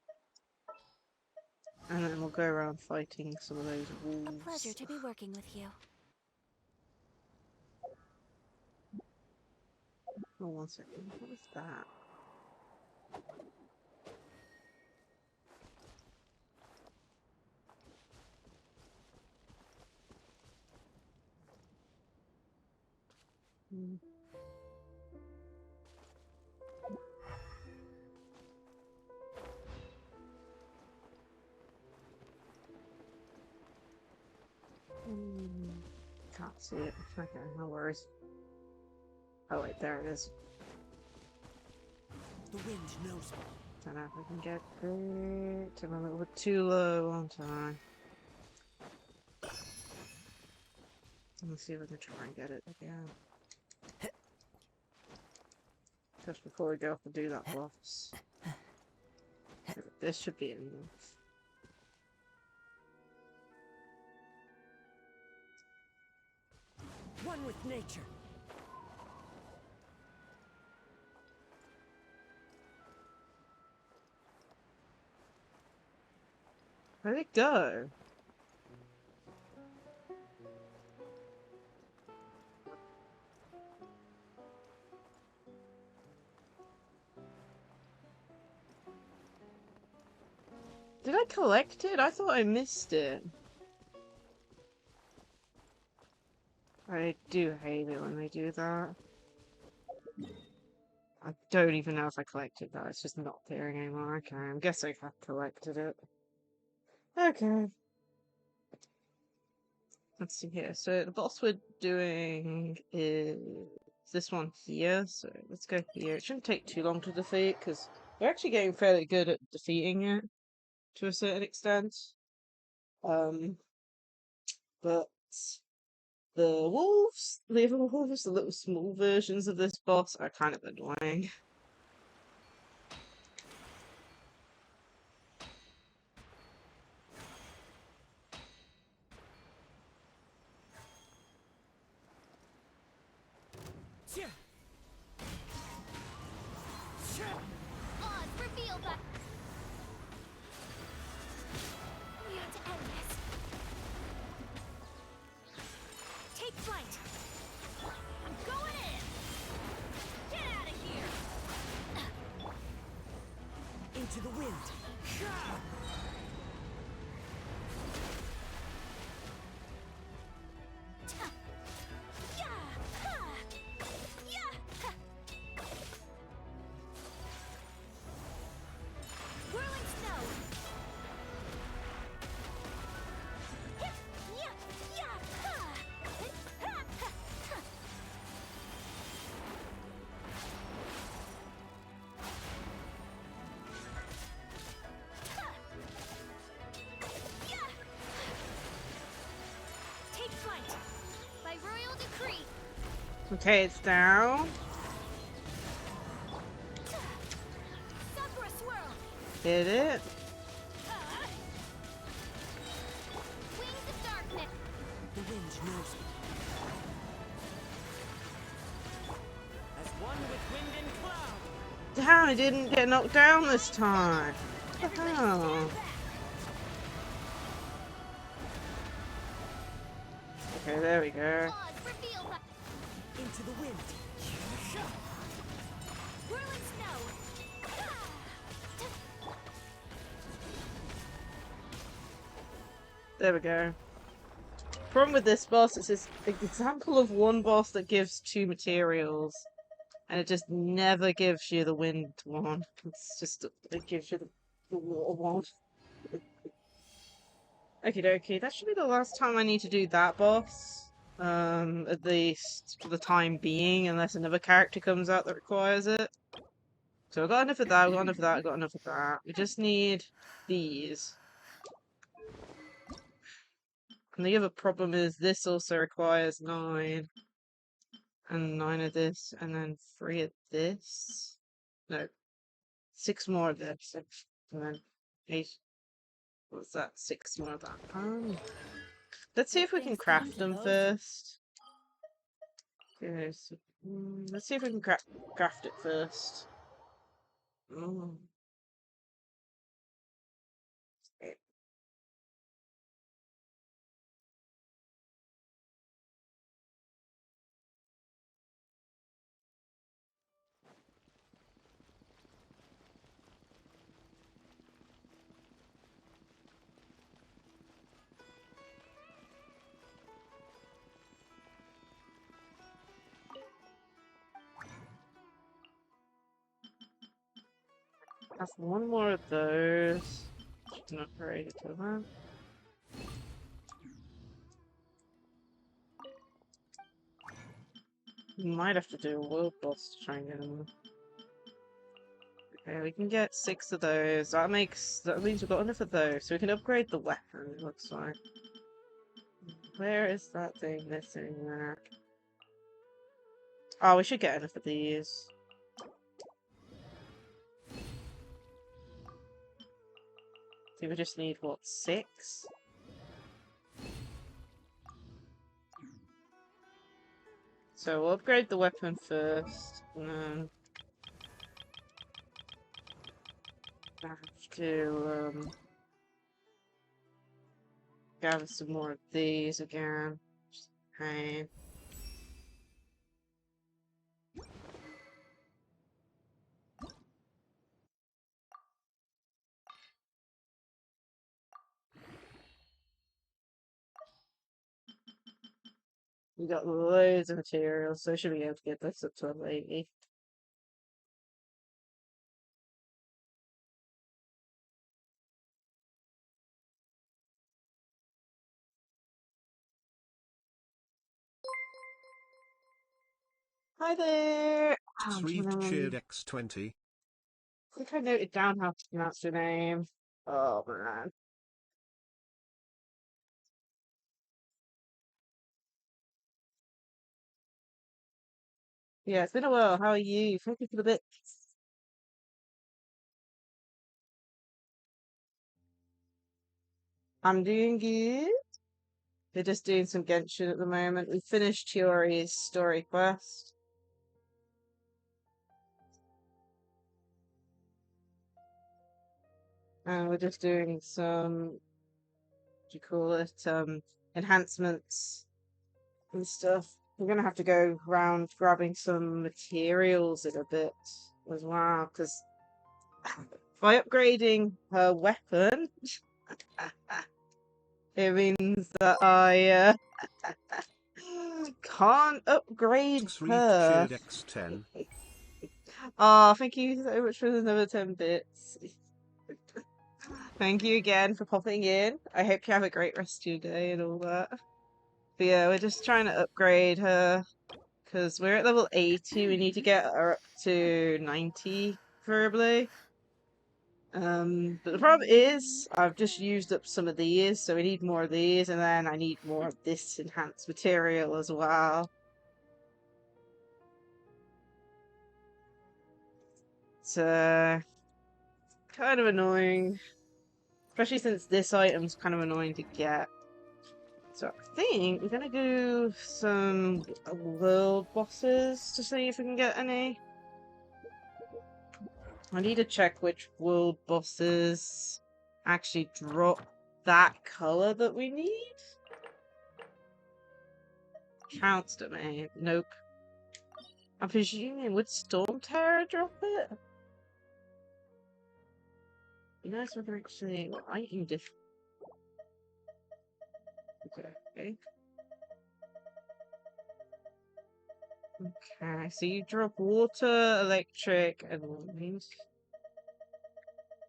And then we'll go around fighting some of those wolves. A pleasure to be working with you. Oh, 1 second. What was that? Can't see it. Okay, no worries. Oh wait, there it is. The wind knows me. Don't know if I can get it. I'm a little bit too low on time. Let's see if I can try and get it again. Just before we go off and do that boss. This should be enough. One with nature. Where'd it go? Did I collect it? I thought I missed it. I do hate it when they do that. I don't even know if I collected that. It's just not appearing anymore. Okay, I'm guessing I collected it. Okay. Let's see here. So the boss we're doing is this one here. So let's go here. It shouldn't take too long to defeat because we're actually getting fairly good at defeating it to a certain extent. But the wolves, the other wolves, the little small versions of this boss are kind of annoying. Oz, reveal that. We need to end this. Take flight. I'm going in. Get out of here. Into the wind. Whirling snow. Take flight. By royal decree. Okay, it's down. Sakura swirl. Hit it. Wings of darkness. The wind knows me. As one with wind and cloud. Damn, I didn't get knocked down this time. What the hell? Okay, there we go. Oz, reveal that. Into the wind. Whirling snow. There we go. Problem with this boss is it's an example of one boss that gives two materials, and it just never gives you the wind one. It's just it gives you the water one. Okie dokie, that should be the last time I need to do that boss. At least for the time being, unless another character comes out that requires it. So I got enough of that, I got enough of that, I got enough of that. We just need these. And the other problem is this also requires 9. And 9 of this, and then 3 of this. No. 6 more of this. And then 8. What's that? 6 more of that. Let's see if we can craft them first. Okay, so, let's see if we can craft it first. Mm. Okay. Have one more of those. Not ready to that. We might have to do a world boss to try and get them. Okay, we can get 6 of those. That means we've got enough of those, so we can upgrade the weapon, it looks like. Where is that thing missing there? Oh, we should get enough of these. I think we just need, what, 6? So we'll upgrade the weapon first, and then I have to gather some more of these again. Just a pain. We got loads of materials, so I should be able to get this up to a lady. Hi there! Sweet cheered X20. I think I noted down how to pronounce your name. Oh man. Yeah, it's been a while. How are you? Thank you for the bits. I'm doing good. We're just doing some Genshin at the moment. We finished Chiori's story quest. And we're just doing some, what do you call it, enhancements and stuff. We're gonna have to go around grabbing some materials in a bit as well, because by upgrading her weapon, it means that I can't upgrade Sweet her. cheered X10. Oh, thank you so much for another 10 bits. Thank you again for popping in. I hope you have a great rest of your day and all that. But yeah, we're just trying to upgrade her because we're at level 80. We need to get her up to 90, preferably. But the problem is I've just used up some of these, so we need more of these, and then I need more of this enhanced material as well. It's kind of annoying, especially since this item's kind of annoying to get. So I think we're gonna do some world bosses to see if we can get any. I need to check which world bosses actually drop that color that we need. Counts domain. Nope. I'm presuming would Storm Terror drop it? You know, so we can actually lighting diff. Okay. Okay, so you drop water, electric, and what means?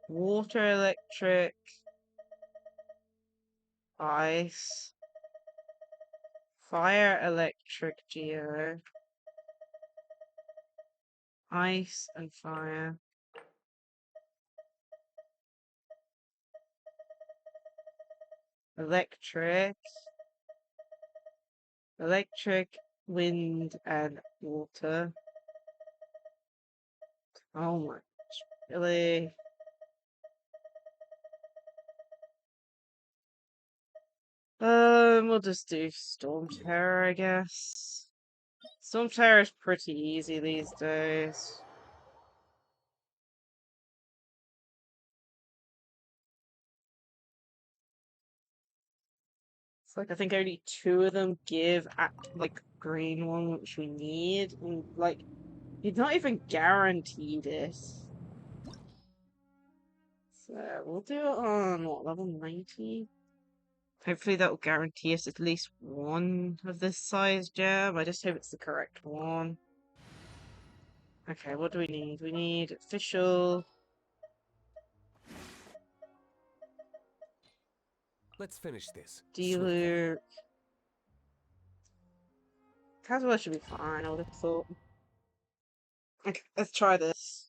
Water, electric, ice, fire, electric, geo, ice, and fire. Electric, wind, and water. Oh my, really? We'll just do Storm Terror, I guess. Storm Terror is pretty easy these days. It's like I think only 2 of them give like green one, which we need, and like you're not even guaranteed it. So we'll do it on what, level 90? Hopefully that will guarantee us at least one of this size gem. I just hope it's the correct one. Okay, what do we need? We need official. Let's finish this. Dealer. Caswell should be fine, I would have thought. Okay, let's try this.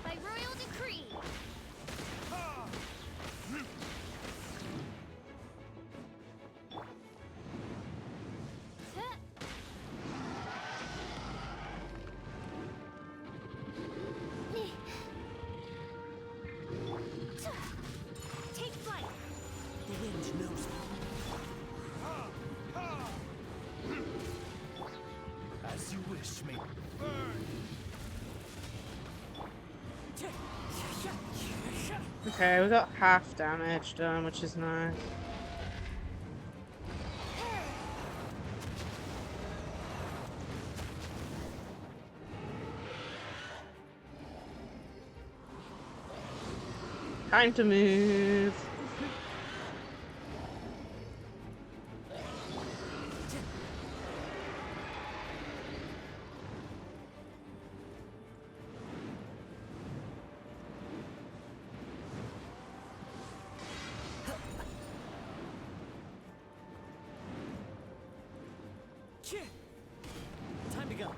By royal decree. Take flight. The wind knows As you wish, mate. Okay, we got half damage done, which is nice. Time to move. Time to go.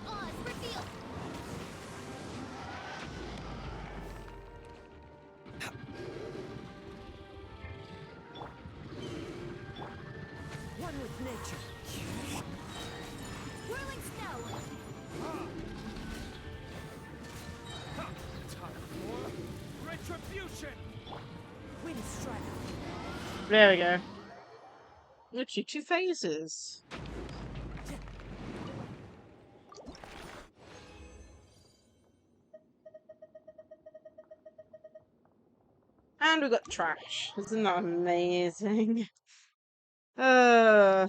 Oz, reveal. One with nature. Whirling snow. Time for retribution! Wind strider. There we go. Literally 2 phases. And we got trash. Isn't that amazing?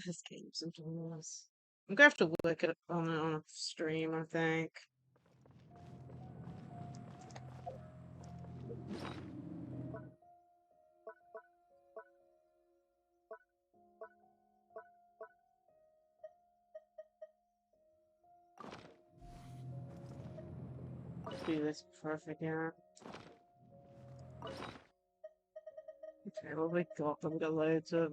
This game sometimes. I'm gonna have to work it on it on a stream, I think. Let's do this before I forget. Okay, what have we got? We've got loads of.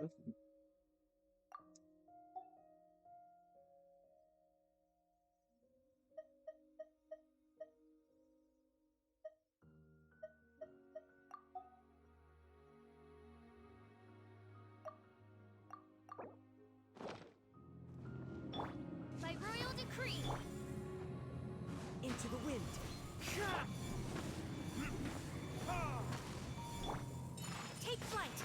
By royal decree. Into the wind. Take flight.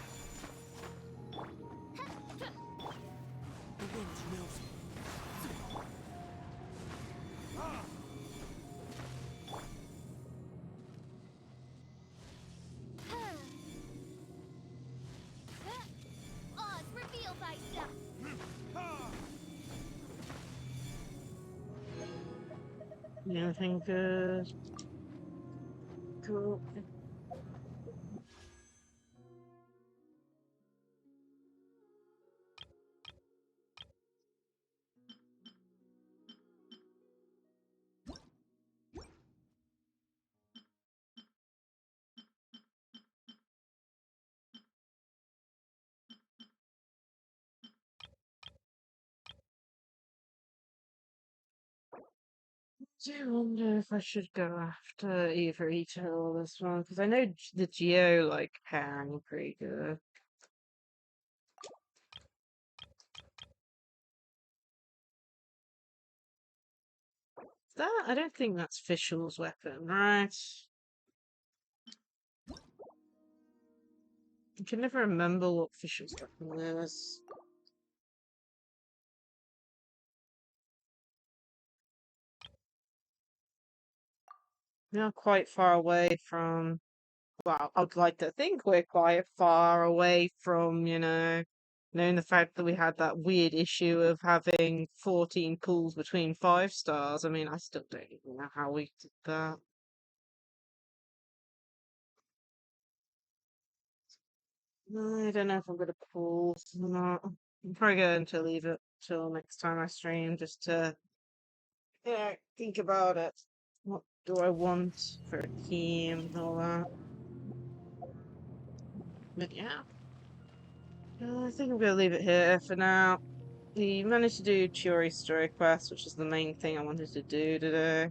Anything good? Cool. I do wonder if I should go after ENVtuber or this one, because I know the Geo like pairing pretty good. That I don't think that's Fischl's weapon, right? I can never remember what Fischl's weapon is. We're quite far away from. Well, I'd like to think we're quite far away from, knowing the fact that we had that weird issue of having 14 pools between 5 stars. I mean, I still don't even know how we did that. I don't know if I'm gonna pull or not. I'm probably going to leave it till next time I stream just to think about it. What do I want for a team and all that? But yeah. I think I'm gonna leave it here for now. We managed to do Chiori story quest, which is the main thing I wanted to do today.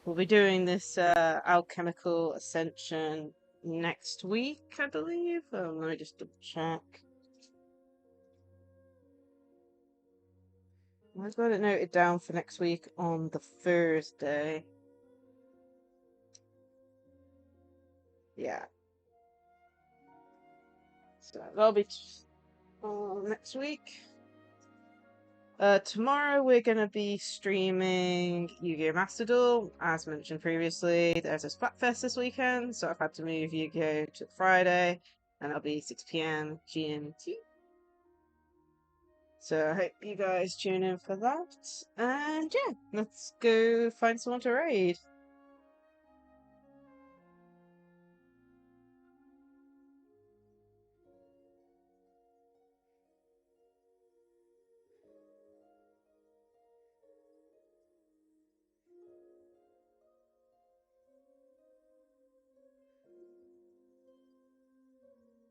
We'll be doing this alchemical ascension next week, I believe. Let me just double check. I've got it noted down for next week on the Thursday. Yeah. So that'll be next week. Tomorrow we're gonna be streaming Yu-Gi-Oh! Master Duel. As mentioned previously, there's a Splatfest this weekend, so I've had to move Yu-Gi-Oh! To Friday, and that'll be 6 PM GMT. So I hope you guys tune in for that. And yeah, let's go find someone to raid.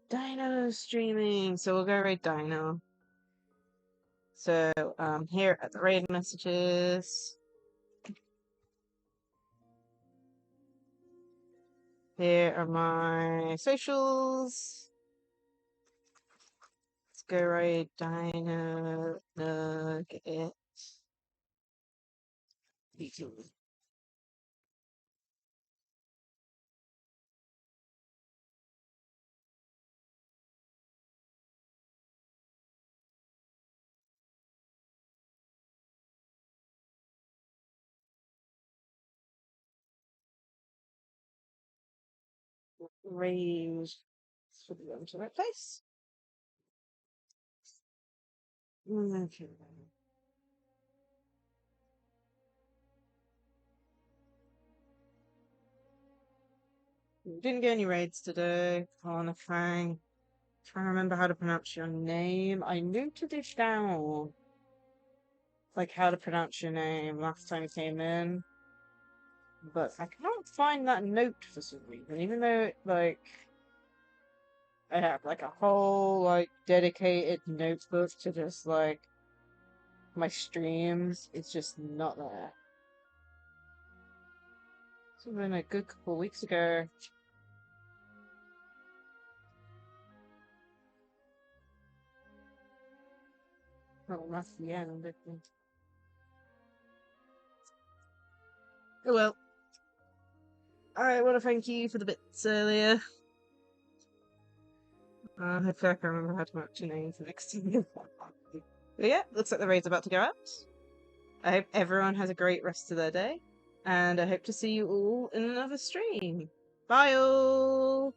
Dino streaming, so we'll go raid Dino. So here are the raid messages. Here are my socials. Let's go raid Dino Nugget. Raid. Let's put it onto the right place. Okay. Didn't get any raids today. On Fang. Trying to remember how to pronounce your name. I noted it down. Like how to pronounce your name last time you came in. But I can't find that note for some reason, even though I have like a whole dedicated notebook to just my streams. It's just not there. It's been a good couple weeks ago. Oh, that's the end, I think. Oh well. I want to thank you for the bits earlier. Hopefully I can remember how to match your name for next time. But yeah, looks like the raid's about to go out. I hope everyone has a great rest of their day. And I hope to see you all in another stream. Bye all!